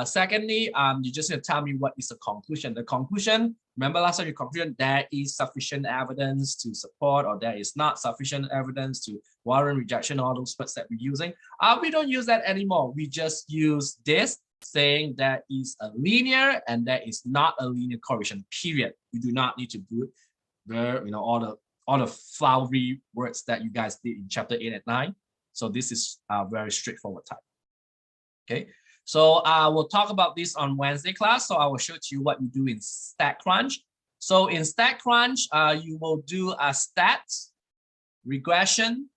Secondly, you just need to tell me what is the conclusion. The conclusion, remember last time you concluded there is sufficient evidence to support or there is not sufficient evidence to warrant rejection, all those words that we're using. We don't use that anymore. We just use this saying there is a linear and there is not a linear correlation, period. You do not need to do all the flowery words that you guys did in chapter 8 and 9. So this is a very straightforward type. Okay. So we'll talk about this on Wednesday class. So I will show you what you do in StatCrunch. So in StatCrunch, you will do a stats, regression,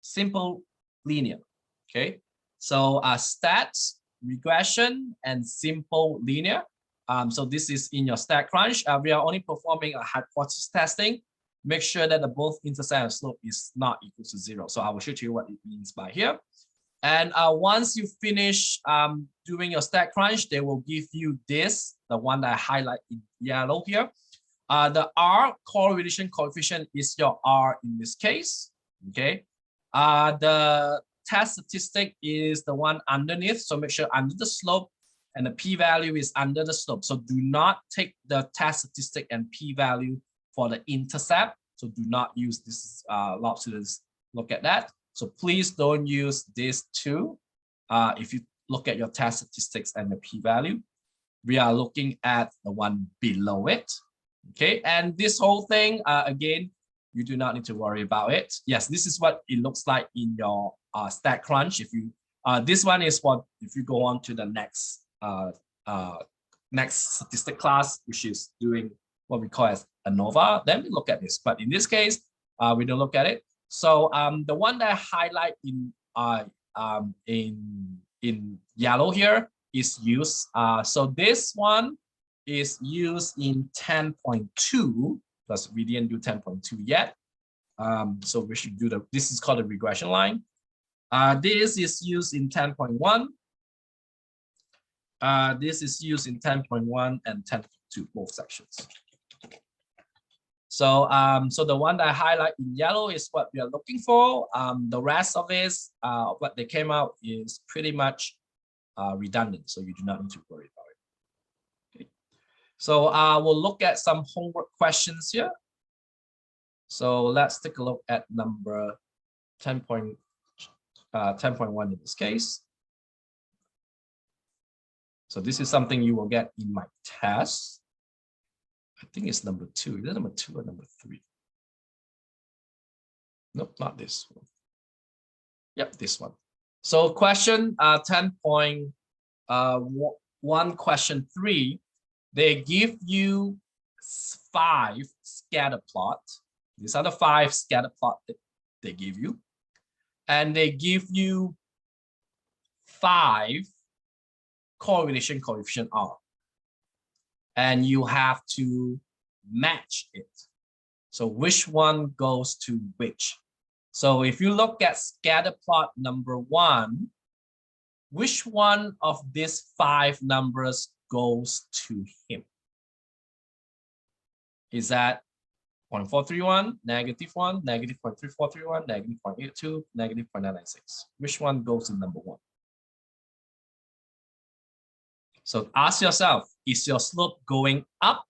simple linear. Okay. So stats, regression, and simple linear. So this is in your StatCrunch. We are only performing a hypothesis testing. Make sure that the both intercept and slope is not equal to 0. So I will show you what it means by here. And once you finish doing your StatCrunch, they will give you this, the one that I highlight in yellow here. The R correlation coefficient is your R in this case, okay? The test statistic is the one underneath, so make sure under the slope, and the p-value is under the slope. So do not take the test statistic and p-value for the intercept. So do not use this, a lot of students look at that. So please don't use this too. If you look at your test statistics and the p-value, we are looking at the one below it. Okay, and this whole thing, again, You do not need to worry about it. Yes, this is what it looks like in your StatCrunch. If you this one is what if you go on to the next next statistic class, which is doing what we call as ANOVA, then we look at this. But in this case, we don't look at it. So the one that I highlight in yellow here is used. So this one is used in 10.2, because we didn't do 10.2 yet. So we should do this is called a regression line. This is used in 10.1. This is used in 10.1 and 10.2, both sections. So, so the one that I highlight in yellow is what we are looking for. The rest of it, what they came out is pretty much redundant, so you do not need to worry about it. Okay. So we'll look at some homework questions here. So let's take a look at number 10.1 in this case. So this is something you will get in my test. I think it's number 2. Is it number 2 or number 3? Nope, not this one. Yep, this one. So question 10.1 question 3, they give you 5 scatter plot. These are the 5 scatter plot that they give you. And they give you 5 correlation coefficient R. And you have to match it. So which one goes to which? So if you look at scatter plot number 1, which one of these 5 numbers goes to him? Is that 0.431, -1, -0.3431, -0.82, -0.996? Which one goes to number 1? So ask yourself, is your slope going up?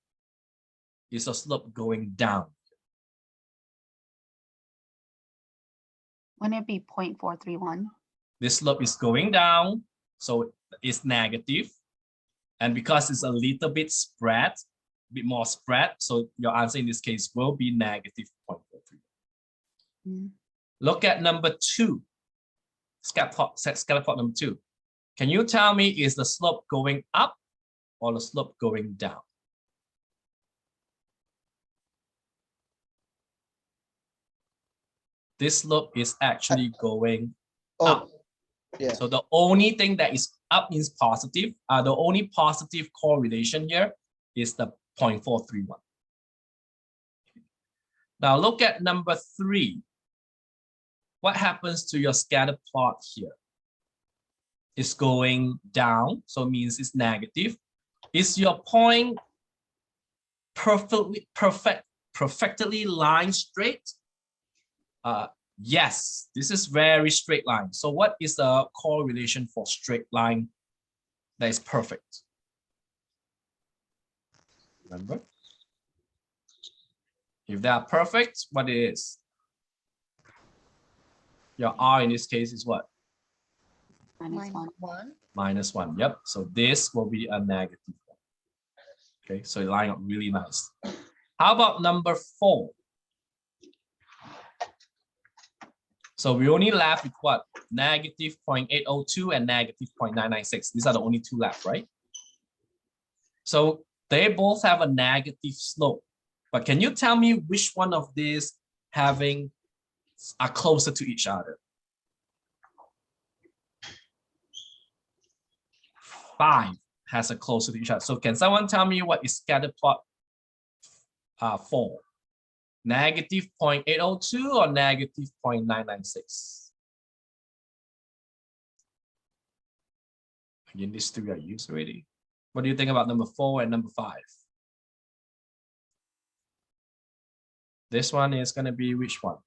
Is your slope going down? Wouldn't it be 0.431? This slope is going down, so it's negative. And because it's a little bit spread, a bit more spread, so your answer in this case will be -0.431. Look at number 2, scatter plot number 2. Can you tell me, is the slope going up or the slope going down? This slope is actually going up. Yeah. So the only thing that is up is positive. The only positive correlation here is the 0.431. Now look at number 3. What happens to your scatter plot here? It's going down, so it means it's negative. Is your point perfectly line straight? Yes, this is very straight line. So what is the correlation for straight line that is perfect? Remember? If they are perfect, what it is? Your R in this case is what? -1. -1. Yep. So this will be a negative one. Okay, so it line up really nice. How about number 4? So we only left with what? -0.802 and -0.996. These are the only 2 left, right? So they both have a negative slope. But can you tell me which one of these are closer to each other? 5 has a closer to each other. So can someone tell me what is scatter plot 4? -0.802 or -0.996? Again, these 3 are used already. What do you think about number 4 and number 5? This one is going to be which one?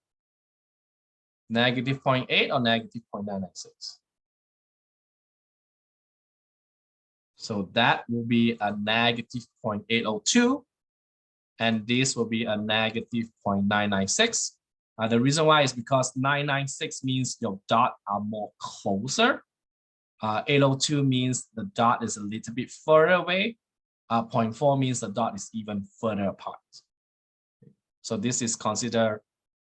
-0.8 or -0.996? So that will be a -0.802. And this will be a -0.996. The reason why is because 996 means your dot are more closer. 802 means the dot is a little bit further away. 0.4 means the dot is even further apart. So this is considered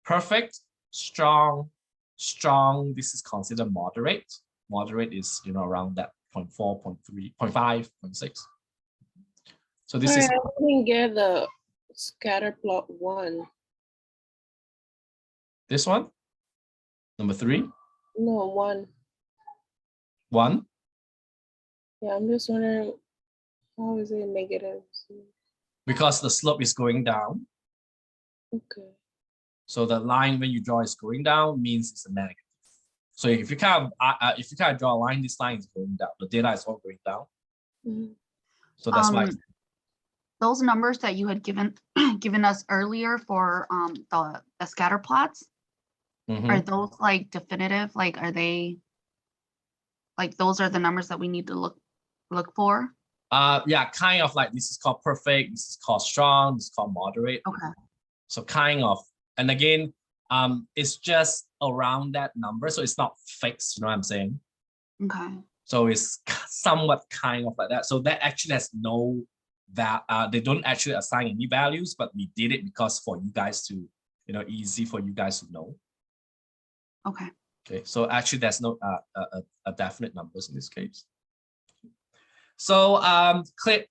perfect, strong, strong. This is considered moderate. Moderate is, you know, around that 0.4, 0.3, 0.5, 0.6. So this is. I didn't get the scatter plot 1. This one, number 3. No, 1. 1. Yeah, I'm just wondering, how is it negative? Because the slope is going down. Okay. So the line when you draw is going down means it's a negative. So if you can't draw a line, this line is going down. The data is all going down. Mhm. So that's why. Those numbers that you had given us earlier for the scatter plots, Mhm. are those like definitive? Like, are they like those are the numbers that we need to look for? Yeah, kind of like this is called perfect. This is called strong. This is called moderate. Okay. So kind of, and again, it's just around that number, so it's not fixed. You know what I'm saying? Okay. So it's somewhat kind of like that. So that actually has no that they don't actually assign any values, but we did it because for you guys to, you know, easy for you guys to know. Okay. Okay, so actually there's no a definite numbers in this case. So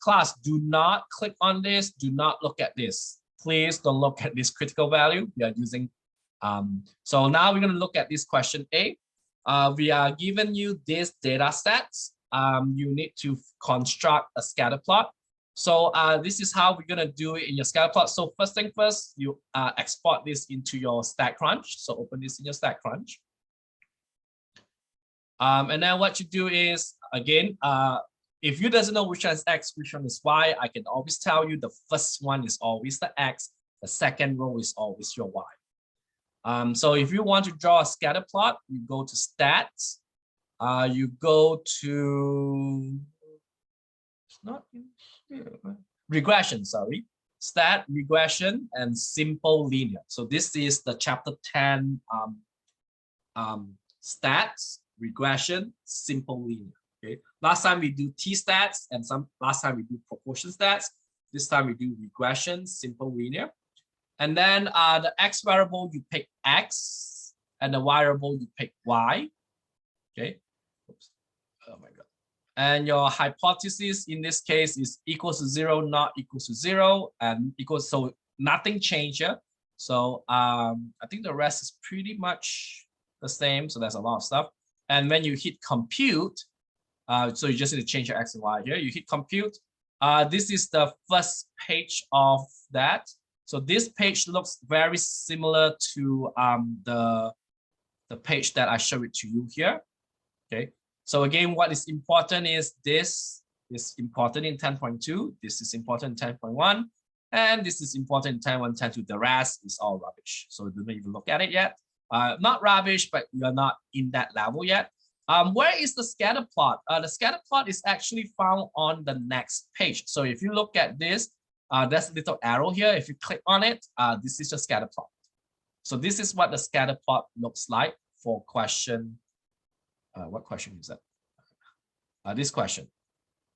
class, do not click on this. Do not look at this. Please don't look at this critical value we are using. So now we're going to look at this question A. We are giving you this data sets. You need to construct a scatter plot. So this is how we're going to do it in your scatter plot. So first thing first, you export this into your StatCrunch. So open this in your StatCrunch. And then what you do is, again, if you doesn't know which one is X, which one is Y, I can always tell you the first one is always the X, the second row is always your Y. So if you want to draw a scatter plot, you go to Stats, you go to, it's not in here, regression, sorry, Stat, regression, and simple linear. So this is the chapter 10 stats, regression, simple linear. Okay. Last time we do t-stats, and last time we do proportion stats. This time we do regression, simple linear. And then the X variable, you pick X, and the Y variable, you pick Y. Okay. Oops. Oh my God. And your hypothesis in this case is equals to 0, not equals to 0, and equals, so nothing changed here. So I think the rest is pretty much the same. So there's a lot of stuff. And when you hit compute, so you just need to change your X and Y here. You hit compute. This is the first page of that. So this page looks very similar to the page that I showed it to you here. Okay. So again, what is important is this is important in 10.2. This is important in 10.1. And this is important in 10.1, 10.2. The rest is all rubbish. So don't even look at it yet. Not rubbish, but you're not in that level yet. Where is the scatter plot? The scatter plot is actually found on the next page. So if you look at this, there's a little arrow here. If you click on it, this is your scatter plot. So this is what the scatter plot looks like for question. What question is that? This question.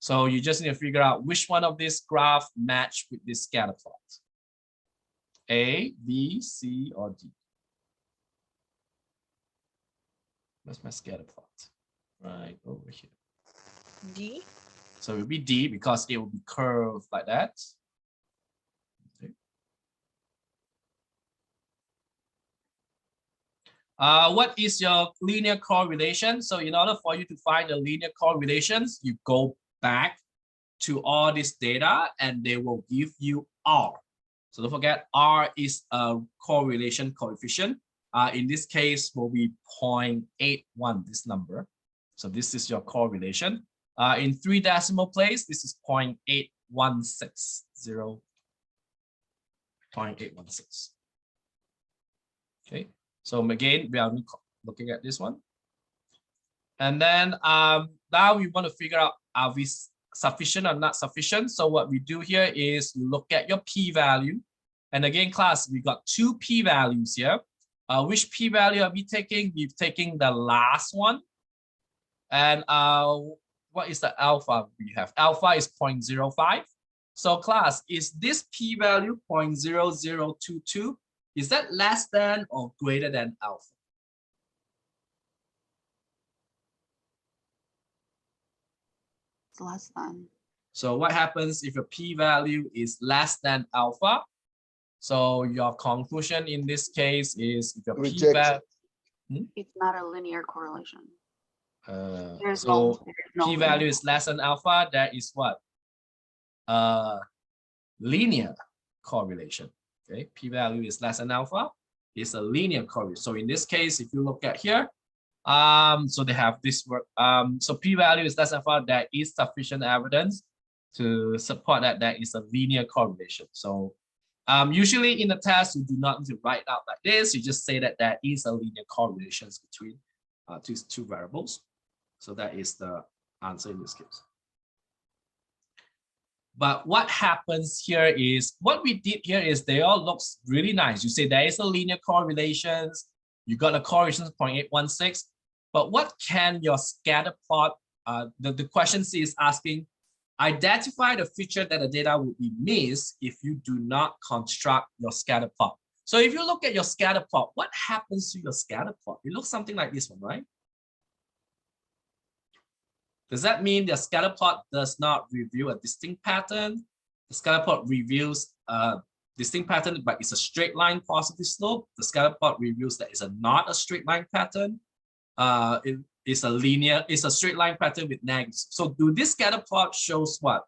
So you just need to figure out which one of this graph match with this scatter plot. A, B, C, or D. Where's my scatter plot? Right over here. D. So it will be D because it will be curved like that. Okay. What is your linear correlation? So in order for you to find the linear correlations, you go back to all this data and they will give you R. So don't forget, R is a correlation coefficient. In this case, will be 0.81, this number. So this is your correlation. In 3 decimal place, this is 0.8160. 0.816. Okay, so again, we are looking at this one. And then now we want to figure out, are we sufficient or not sufficient? So what we do here is look at your p-value. And again, class, we got 2 p-values here. Which p-value are we taking? We're taking the last one. And what is the alpha we have? Alpha is 0.05. So class, is this p-value 0.0022? Is that less than or greater than alpha? It's less than. So what happens if a p-value is less than alpha? So your conclusion in this case is if your Reject. p-value, It's not a linear correlation. There's so there's no p-value is less than alpha, that is what? Linear correlation. Okay, p-value is less than alpha, is a linear correlation. So in this case, if you look at here, so they have this work. So p-value is less than alpha, there is sufficient evidence to support that there is a linear correlation. So usually in the test, you do not need to write out like this. You just say that there is a linear correlation between these two variables. So that is the answer in this case. But what happens here is, what we did here is they all looks really nice. You say there is a linear correlations, you got a correlation of 0.816, but what can your scatter plot, the question C is asking, identify the feature that the data would be missed if you do not construct your scatter plot. So if you look at your scatter plot, what happens to your scatter plot? It looks something like this one, right? Does that mean the scatter plot does not reveal a distinct pattern? The scatter plot reveals a distinct pattern, but it's a straight line positive slope. The scatter plot reveals that it's not a straight line pattern. It's a linear, it's a straight line pattern with negatives. So do this scatter plot shows what?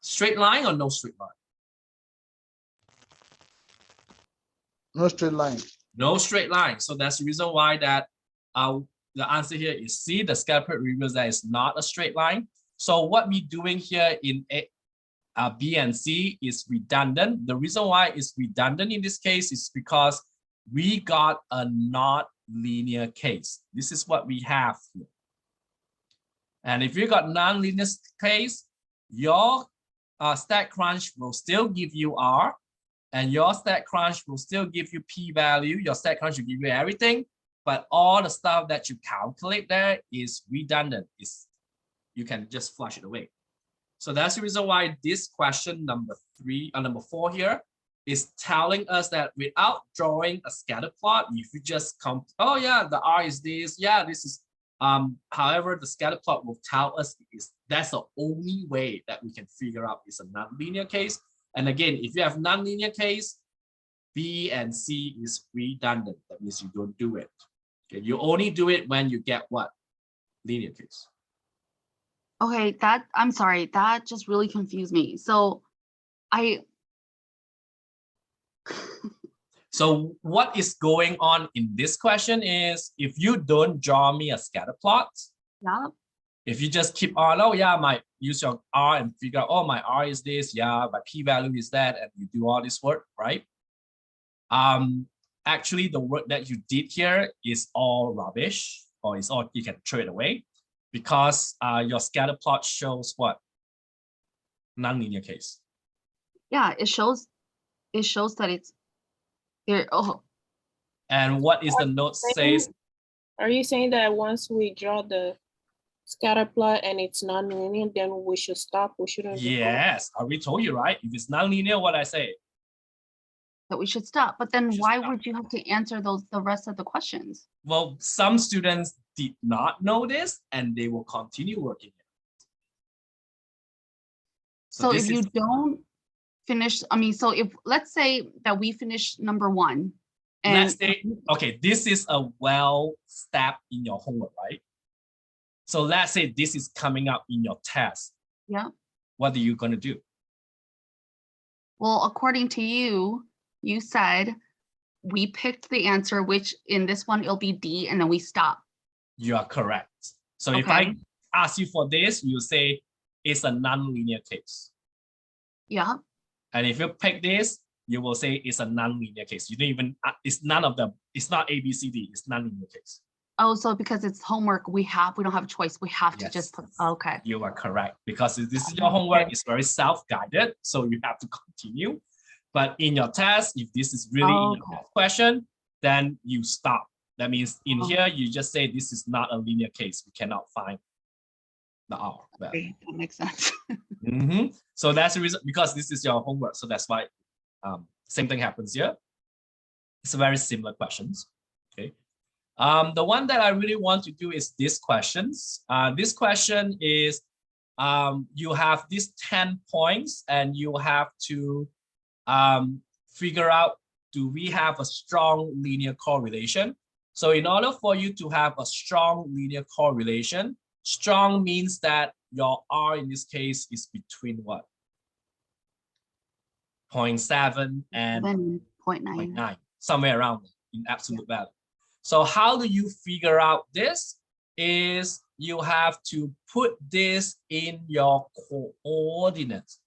Straight line or no straight line? No straight line. No straight line. So that's the reason why that the answer here is C. The scatter plot reveals that it's not a straight line. So what we're doing here in B and C is redundant. The reason why it's redundant in this case is because we got a not linear case. This is what we have here. And if you got non-linear case, your StatCrunch will still give you R, and your StatCrunch will still give you p-value. Your StatCrunch will give you everything, but all the stuff that you calculate there is redundant. You can just flush it away. So that's the reason why this question number 4 here is telling us that without drawing a scatter plot, if you just come, oh yeah, the R is this, yeah, this is, however, the scatter plot will tell us that's the only way that we can figure out it's a non-linear case. And again, if you have non-linear case, B and C is redundant. That means you don't do it. Okay, you only do it when you get what? Linear case. Okay, I'm sorry, that just really confused me. So So what is going on in this question is, if you don't draw me a scatter plot, yeah, if you just keep on, oh yeah, use your R and figure out, oh, my R is this, yeah, my p-value is that, and you do all this work, right? Actually, the work that you did here is all rubbish, or it's all, you can throw it away, because your scatter plot shows what? Non-linear case. yeah, it shows that it's there. Oh, And what is the note says? Are you saying that once we draw the scatter plot and it's non-linear, then we should stop? We shouldn't? Yes, we told you, right? If it's non-linear, what I say? that we should stop. But then Should why stop. would you have to answer the rest of the questions? Well, some students did not know this, and they will continue working it. So this if you is- don't finish, I mean, so if, let's say that we finish number 1 and Let's say, okay, this is a well step in your homework, right? So let's say this is coming up in your test. yeah, What are you going to do? well, according to you, you said we picked the answer, which in this one, it'll be D, and then we stop. You are correct. So if Okay. I ask you for this, you say it's a non-linear case. Yeah, And if you pick this, you will say it's a non-linear case. You don't even, it's none of them. It's not A, B, C, D. It's non-linear case. oh, so because it's homework, we don't have a choice. We have to just put, okay. You are correct, because this is your homework. It's very self-guided, so you have to continue. But in your test, if this is really in your Okay. question, then you stop. That means in Okay. here, you just say this is not a linear case. We cannot find the R value. Okay, that makes sense. So that's the reason, because this is your homework. So that's why same thing happens here. It's a very similar questions. Okay. The one that I really want to do is these questions. This question is you have these 10 points and you have to figure out, do we have a strong linear correlation? So in order for you to have a strong linear correlation, strong means that your R in this case is between what? 0.7 and 0.9. 0.9, somewhere around there in absolute value. So how do you figure out this? Is you have to put this in your coordinates.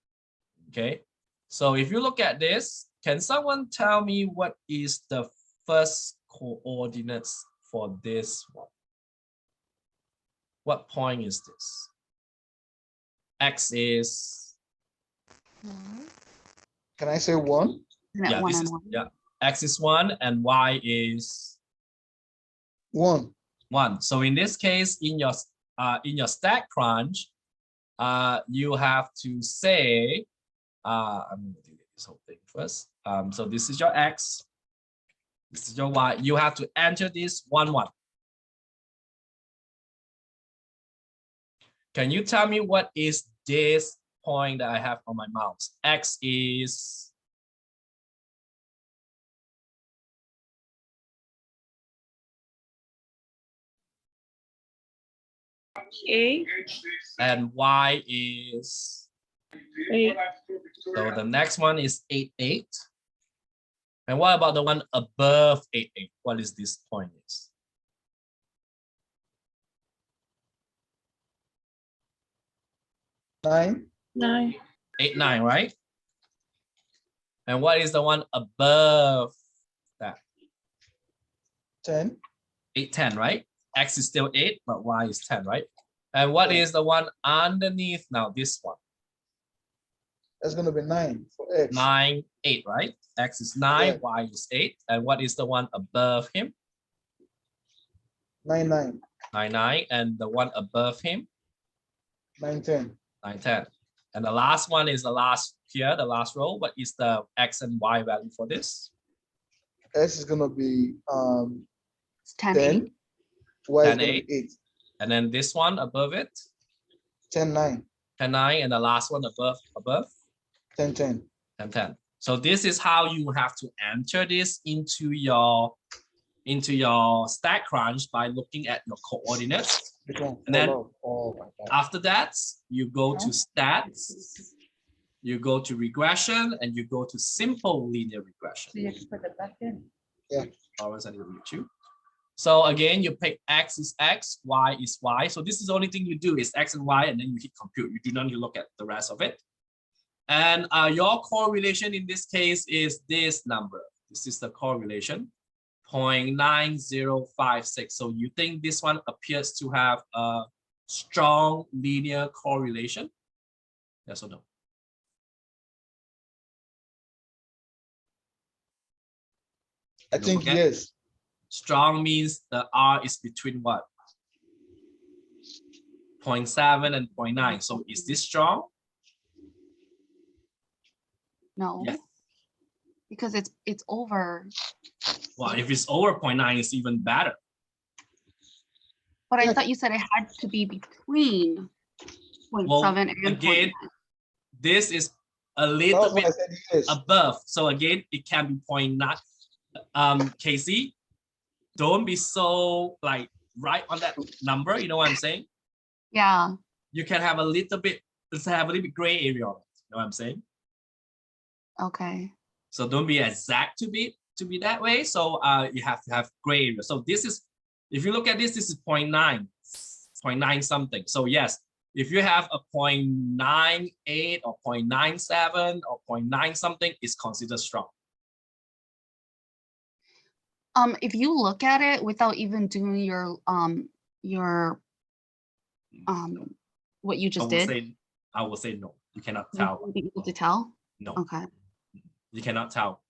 Okay, so if you look at this, can someone tell me what is the first coordinates for this one? What point is this? X is, Can I say 1? Isn't it yeah, one this and is, one? yeah, X is 1 and Y is 1. 1. So in this case, in your StatCrunch, you have to say, I'm going to delete this whole thing first. So this is your X, this is your Y. You have to enter this 1, 1. Can you tell me what is this point that I have on my mouse? X is A. and Y is, A. so the next one is 8, 8. And what about the one above 8, 8? What is this point is? 9. 9. 8, 9, right? And what is the one above that? 10. 8, 10, right? X is still 8, but Y is 10, right? And what is the one underneath now? This one. That's going to be 9 for X. 9, 8, right? X is 9, Yeah. Y is 8. And what is the one above him? 9, 9. 9, 9. And the one above him? 9, 10. 9, 10. And the last one is the last here, the last row. What is the X and Y value for this? S is going to be It's 10, 10. 8. Y is 10, going 8. to be 8. And then this one above it, 10, 9. 10, 9. And the last one above, 10, 10. 10, 10. So this is how you have to enter this into your StatCrunch by looking at your coordinates. And then after that, you go to stats, you go to regression, and you go to simple linear regression. So you have to put it back in. Always I need to mute you. So again, you pick X is X, Y is Y. So this is the only thing you do is X and Y, and then you hit compute. You do not need to look at the rest of it. And your correlation in this case is this number. This is the correlation, 0.9056. So you think this one appears to have a strong linear correlation? Yes or no? I think Okay. yes. Strong means the R is between what? 0.7 and 0.9. So is this strong? No. Yes. Because it's over. Well, if it's over 0.9, it's even better. But I Yeah. thought you said it had to be between 0.7 Well, and again, 0.9. this is a That little was why I bit said yes. above. So again, it can be 0.9. Casey, don't be so like right on that number. You know what I'm saying? Yeah. You can have a little bit, let's have a little bit gray area on it. You know what I'm saying? Okay. So don't be exact to be that way. So you have to have gray area. So this is, if you look at this, this is 0.9, 0.9 something. So yes, if you have a 0.98 or 0.97 or 0.9 something, it's considered strong. If you look at it without even doing your what you just did, I will say no. You cannot you tell. won't be able to tell. No, Okay. you cannot tell.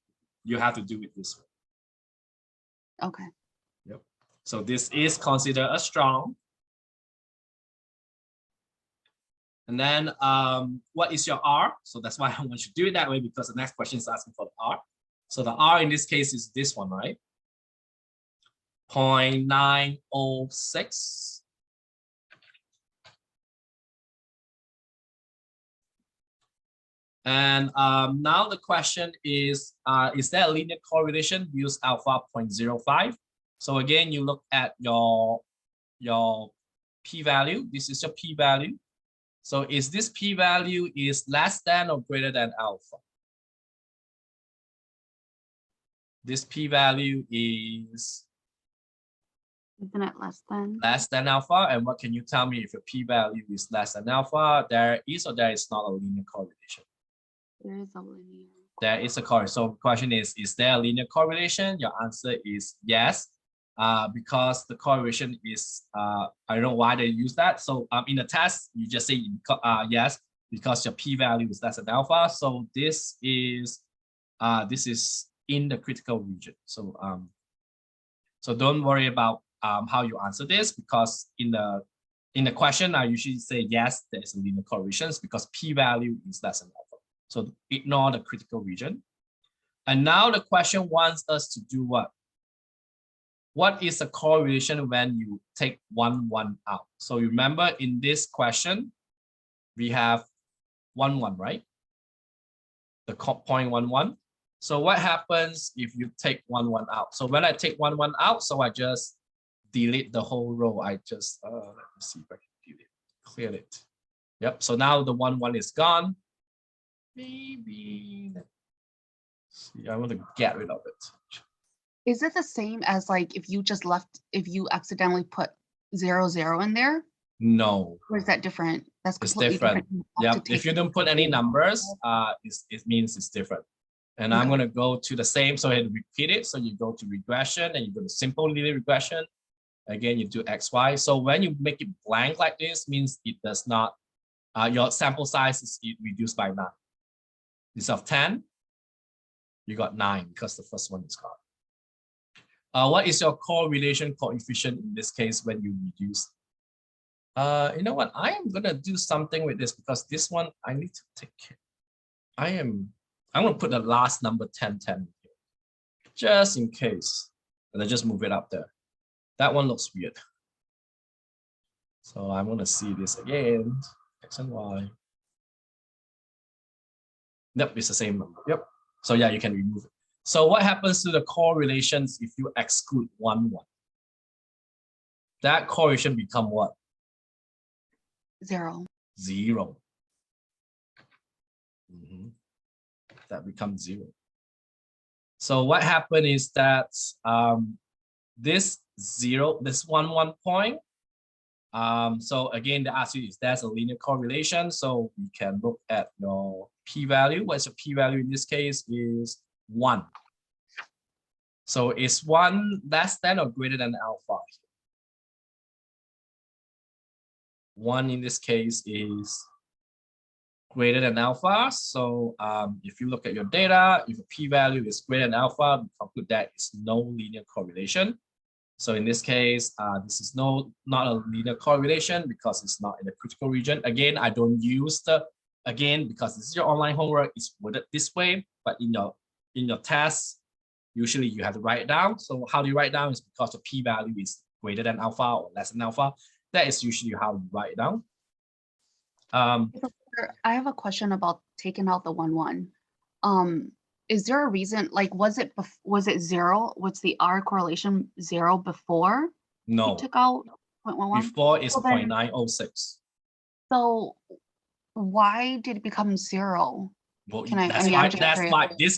You have to do it this way. Okay. So this is considered a strong. And then what is your R? So that's why I want you to do it that way, because the next question is asking for the R. So the R in this case is this one, right? 0.906. And now the question is there a linear correlation? Use alpha 0.05. So again, you look at your p-value. This is your p-value. So is this p-value is less than or greater than alpha? This p-value is Isn't it less than? less than alpha. And what can you tell me if your p-value is less than alpha? There is or there is not a linear correlation? There is a linear. There is a correlation. So the question is there a linear correlation? Your answer is yes, because the correlation is, I don't know why they use that. So in the test, you just say yes, because your p-value is less than alpha. So this is in the critical region. So so don't worry about how you answer this, because in the question, I usually say yes, there is a linear correlation because p-value is less than alpha. So ignore the critical region. And now the question wants us to do what? What is the correlation when you take 1, 1 out? So remember in this question, we have 1, 1, right? The 0.11. So what happens if you take 1, 1 out? So when I take 1, 1 out, so I just delete the whole row. I just, let me see if I can delete, clear it. Yep, so now the 1, 1 is gone. Maybe, see, I want to get rid of it. Is it the same as like if you just left, if you accidentally put 0, 0 in there? No, Or is that different? That's it's completely different. different. You have Yep, to if take you it don't put any numbers, it means it's different. And I'm Okay. going to go to the same, so I repeat it. So you go to regression and you go to simple linear regression. Again, you do X, Y. So when you make it blank like this, means it does not, your sample size is reduced by 9. Instead of 10, you got 9 because the first one is gone. What is your correlation coefficient in this case when you reduce? You know what? I am gonna do something with this because this one I need to take care. I'm gonna put the last number 10, 10 here, just in case. And I just move it up there. That one looks weird. So I'm gonna see this again. X and Y. Yep, it's the same number. Yep. So yeah, you can remove it. So what happens to the correlations if you exclude 1, 1? That correlation become what? 0. 0. That becomes 0. So what happened is that this 0, this 1, 1 point. So again, they ask you is there's a linear correlation. So we can look at your p-value. What's your p-value in this case is 1. So is 1 less than or greater than alpha? 1 in this case is greater than alpha. So if you look at your data, if a p-value is greater than alpha, we conclude that it's no linear correlation. So in this case, this is not a linear correlation because it's not in the critical region. Again, I don't use because this is your online homework, it's worded this way, but in your test, usually you have to write it down. So how do you write it down is because the p-value is greater than alpha or less than alpha. That is usually how you write it down. I have a question about taking out the 1, 1. Is there a reason, like, was it 0? Was the R correlation 0 before No, you took out 0.11? before is Well, then- 0.906. So why did it become 0? Well, Can I- that's I'm why. just That's curious. why this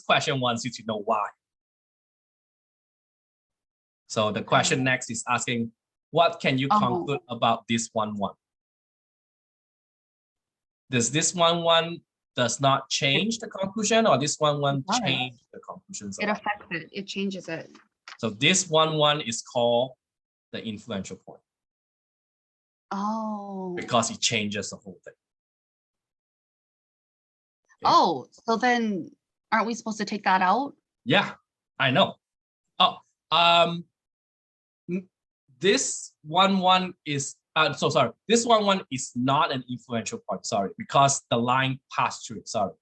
question wants you to know why. So the question next is asking, what can you conclude about this 1, 1? Does this 1, 1 does not change the conclusion, or this 1, 1 does. change the conclusions? It affects it. It changes it. So this 1, 1 is called the influential point Oh. because it changes the whole thing. Oh, so then aren't we supposed to take that out? Yeah, I know. Oh, this 1, 1 is So sorry, this one is not an influential point, sorry, because the line passed through it, sorry.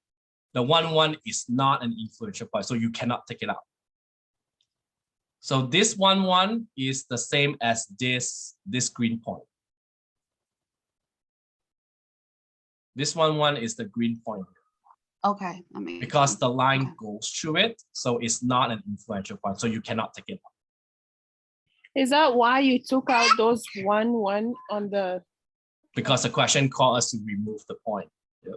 The 1 is not an influential point, so you cannot take it out. So this 1 is the same as this green point. This 1 is the green point Okay, that makes because sense. the line Okay. goes through it, so it's not an influential point, so you cannot take it out. Is that why you took out those 1 on the? Because the question called us to remove the point. Yep.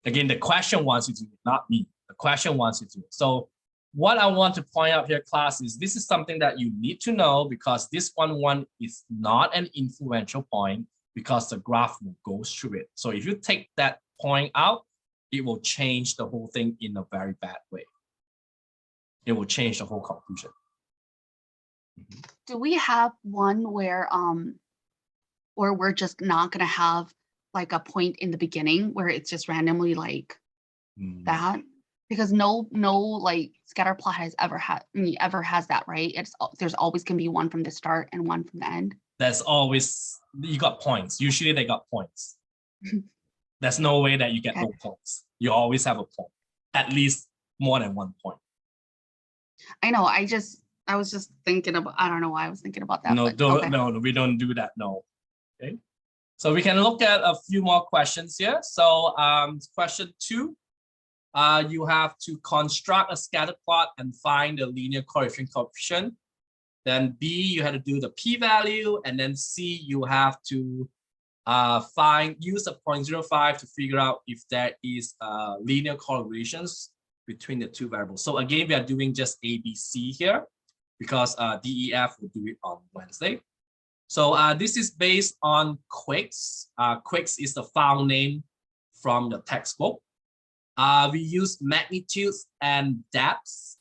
Again, the question wants you to do it, not me. The question wants you to do it. So what I want to point out here, class, is this is something that you need to know because this 1 is not an influential point because the graph will go through it. So if you take that point out, it will change the whole thing in a very bad way. It will change the whole conclusion. Do we have one where we're just not gonna have like a point in the beginning where it's just randomly like that? Because no like scatter plot has ever has that, right? There's always gonna be one from the start and one from the end. There's always, you got points. Usually they got points. There's no way that you get no points. You always have a point, at least more than 1 point. I know. I was just thinking about. I don't know why I was thinking about that. No, but okay. no, we don't do that. No. Okay. So we can look at a few more questions here. So question 2, you have to construct a scatter plot and find the linear coefficient. Then B, you had to do the p-value, and then C, you have to use a 0.05 to figure out if there is linear correlations between the 2 variables. So again, we are doing just A, B, C here because DEF will do it on Wednesday. So this is based on QUICS. QUICS is the file name from the textbook. We use magnitudes and depths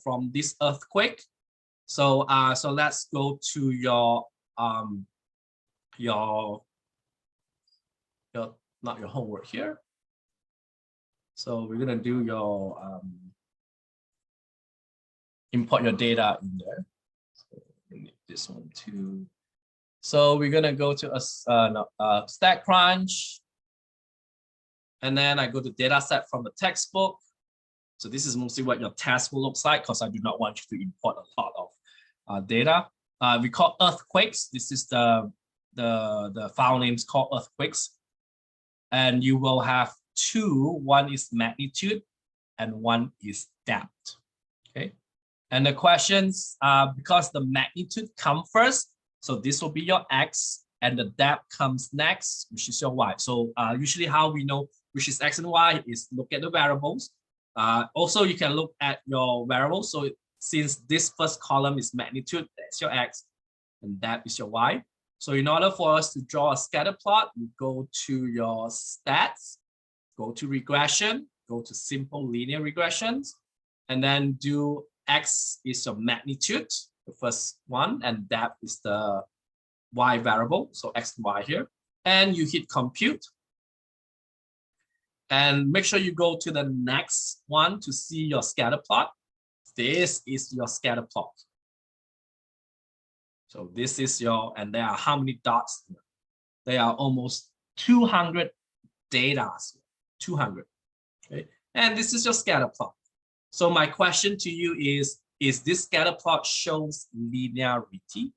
from this earthquake. So so let's go to your not your homework here. So we're gonna do your import your data in there. So we need this one too. So we're gonna go to a StatCrunch, and then I go to data set from the textbook. So this is mostly what your test will look like because I do not want you to import a lot of data. We call earthquakes. This is the file names called earthquakes. And you will have 2, one is magnitude and one is depth, okay? And the questions, because the magnitude comes first, so this will be your X and the depth comes next, which is your Y. So usually how we know which is X and Y is look at the variables. Also, you can look at your variables. So since this first column is magnitude, that's your X, and that is your Y. So in order for us to draw a scatter plot, you go to your stats, go to regression, go to simple linear regressions, and then do X is your magnitude, the first one, and depth is the Y variable, so X and Y here. And you hit compute. And make sure you go to the next one to see your scatter plot. This is your scatter plot. So this is your, and there are how many dots here? There are almost 200 data, 200, okay? And this is your scatter plot. So my question to you is this scatter plot shows linearity?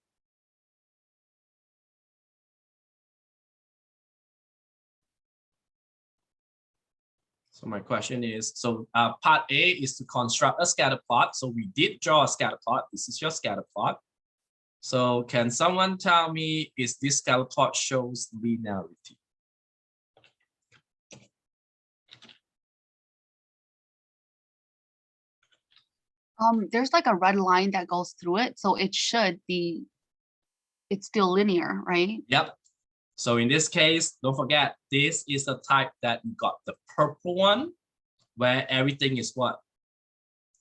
So my question is, so part A is to construct a scatter plot. So we did draw a scatter plot. This is your scatter plot. So can someone tell me, is this scatter plot shows linearity? There's like a red line that goes through it, so it should be, it's still linear, right? Yep. So in this case, don't forget, this is the type that you got the purple one, where everything is what?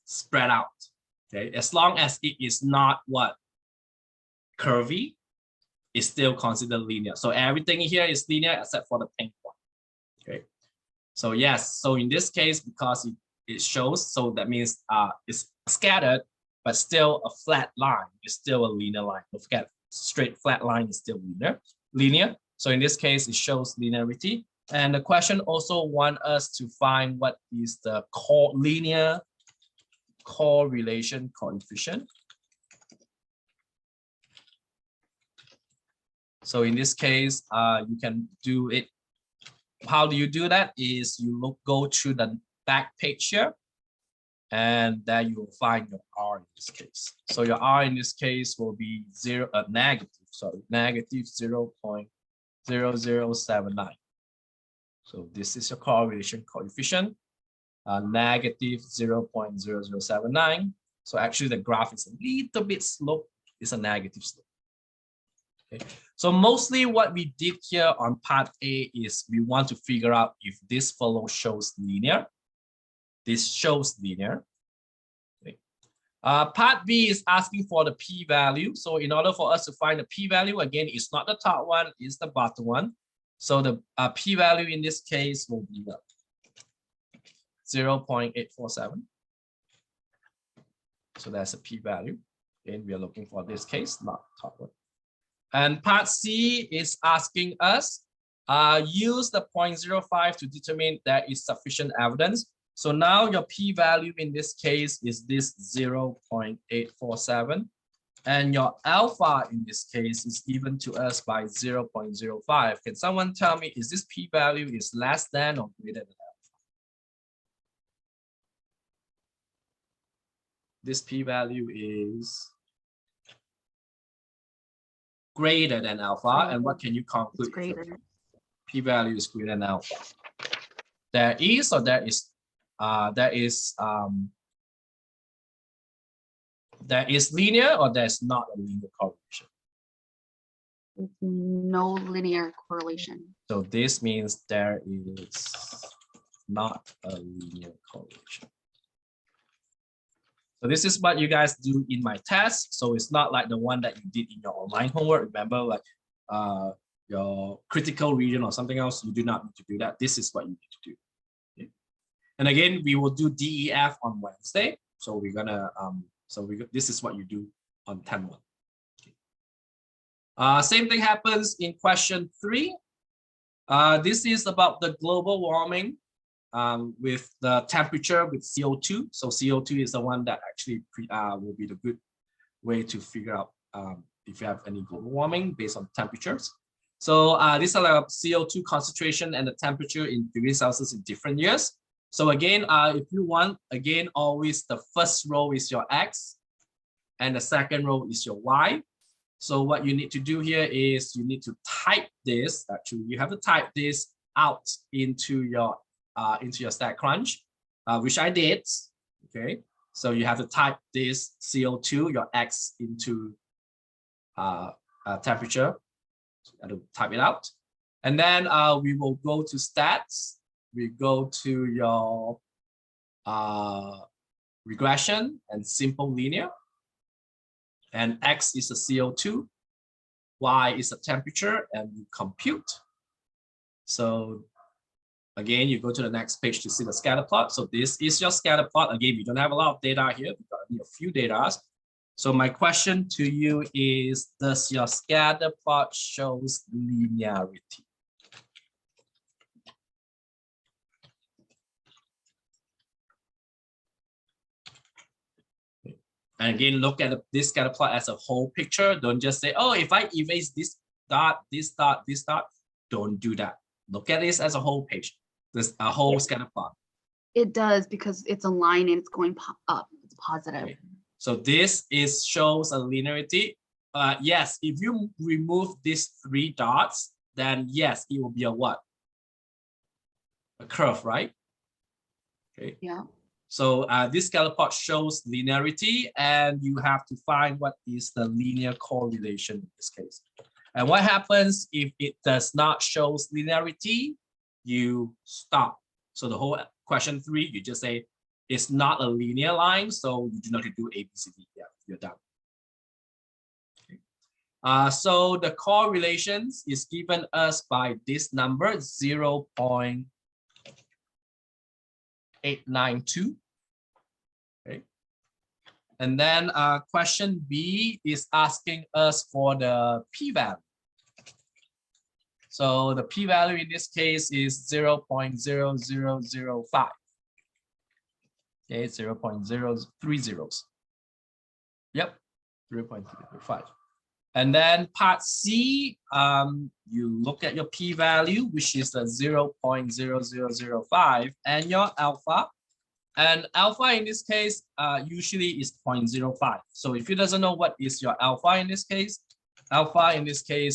Spread out, okay? As long as it is not what? Curvy, it's still considered linear. So everything here is linear except for the pink one, okay? So yes, so in this case, because it shows, so that means it's scattered, but still a flat line. It's still a linear line. Don't forget, straight flat line is still linear. So in this case, it shows linearity. And the question also wants us to find what is the linear correlation coefficient. So in this case, you can do it. How do you do that? Is you go to the back page here, and then you will find your R in this case. So your R in this case will be negative 0.0079. So this is your correlation coefficient, negative 0.0079. So actually the graph is a little bit slope, it's a negative slope. Okay. So mostly what we did here on part A is we want to figure out if this fellow shows linear. This shows linear. Okay. Part B is asking for the p-value. So in order for us to find the p-value, again, it's not the top one, it's the bottom one. So the p-value in this case will be 0.847. So that's a p-value. Again, we are looking for this case, not top one. And part C is asking us, use the 0.05 to determine there is sufficient evidence. So now your p-value in this case is this 0.847. And your alpha in this case is given to us by 0.05. Can someone tell me, is this p-value is less than or greater than alpha? This p-value is greater than alpha. And what can you conclude? It's greater. P-value is greater than alpha. There is or there is linear or there's not a linear correlation. No linear correlation. So this means there is not a linear correlation. So this is what you guys do in my test. So it's not like the one that you did in your online homework. Remember, like your critical region or something else, you do not need to do that. This is what you need to do. Okay. And again, we will do DEF on Wednesday. So we're gonna this is what you do on 10-1. Okay. Same thing happens in question 3. This is about the global warming with the temperature with CO2. So CO2 is the one that actually will be the good way to figure out if you have any global warming based on temperatures. So these are like CO2 concentration and the temperature in degrees Celsius in different years. So again, if you want, again, always the first row is your X and the second row is your Y. So what you need to do here is you need to type this. Actually, you have to type this out into your StatCrunch, which I did. Okay, so you have to type this CO2, your X, into temperature. So you have to type it out, and then we will go to stats. We go to your regression and simple linear. And X is a CO2, Y is a temperature, and you compute. So again, you go to the next page to see the scatter plot. So this is your scatter plot. Again, we don't have a lot of data here. We've got only a few data. So my question to you is, does your scatter plot shows linearity? And again, look at this scatter plot as a whole picture. Don't just say, oh, if I erase this dot, this dot, this dot. Don't do that. Look at this as a whole page. There's a whole scatter plot. It does, because it's a line and it's going up. It's positive. Okay. So this shows a linearity. Yes, if you remove these 3 dots, then yes, it will be a what? A curve, right? Okay. Yeah. So this scatter plot shows linearity, and you have to find what is the linear correlation in this case. And what happens if it does not show linearity? You stop. So the whole question 3, you just say it's not a linear line, so you do not do A, B, C, D. Yeah, you're done. Okay. So the correlations is given us by this number 0.892. Okay. And then question B is asking us for the p-value. So the p-value in this case is 0.0005. Okay, 0.030. Yep, 0.305. And then part C, you look at your p-value, which is the 0.0005, and your alpha. And alpha in this case usually is 0.05. So if you doesn't know what is your alpha in this case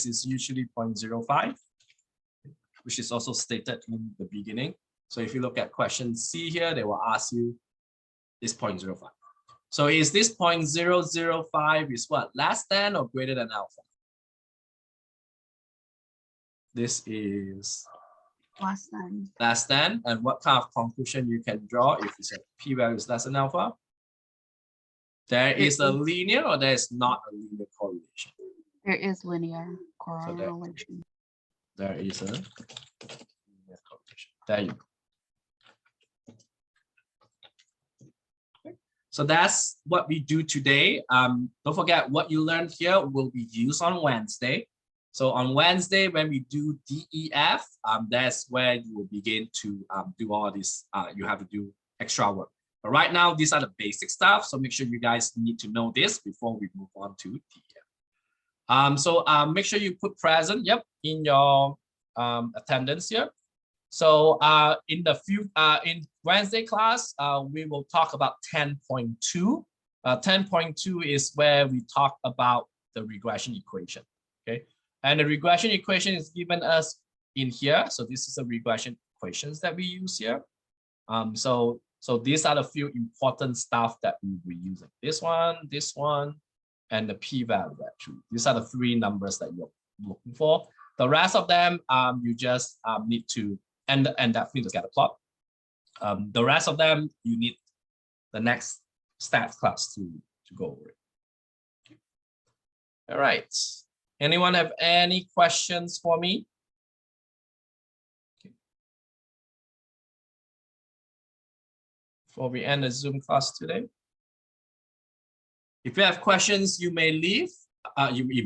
is usually 0.05, which is also stated in the beginning. So if you look at question C here, they will ask you is 0.05. So is this 0.005 is what? Less than or greater than alpha? This is Less than. less than. And what kind of conclusion you can draw if it's a p-value is less than alpha? There is a linear or there is not a linear correlation? There is linear correlation. There is a linear correlation. There you go. So that's what we do today. Don't forget what you learned here will be used on Wednesday. So on Wednesday, when we do DEF, that's where you will begin to do all this. You have to do extra work. But right now, these are the basic stuff. So make sure you guys need to know this before we move on to DEF. So make sure you put present, in your attendance here. So in Wednesday class, we will talk about 10.2. 10.2 is where we talk about the regression equation. Okay, and the regression equation is given us in here. So this is the regression equations that we use here. So these are the few important stuff that we will be using. This one, and the p-value actually. These are the three numbers that you're looking for. The rest of them, you just need to and definitely the scatter plot. The rest of them, you need the next stats class to go over it. All right. Anyone have any questions for me? Okay. Before we end the Zoom class today. If you have questions, you may leave. You may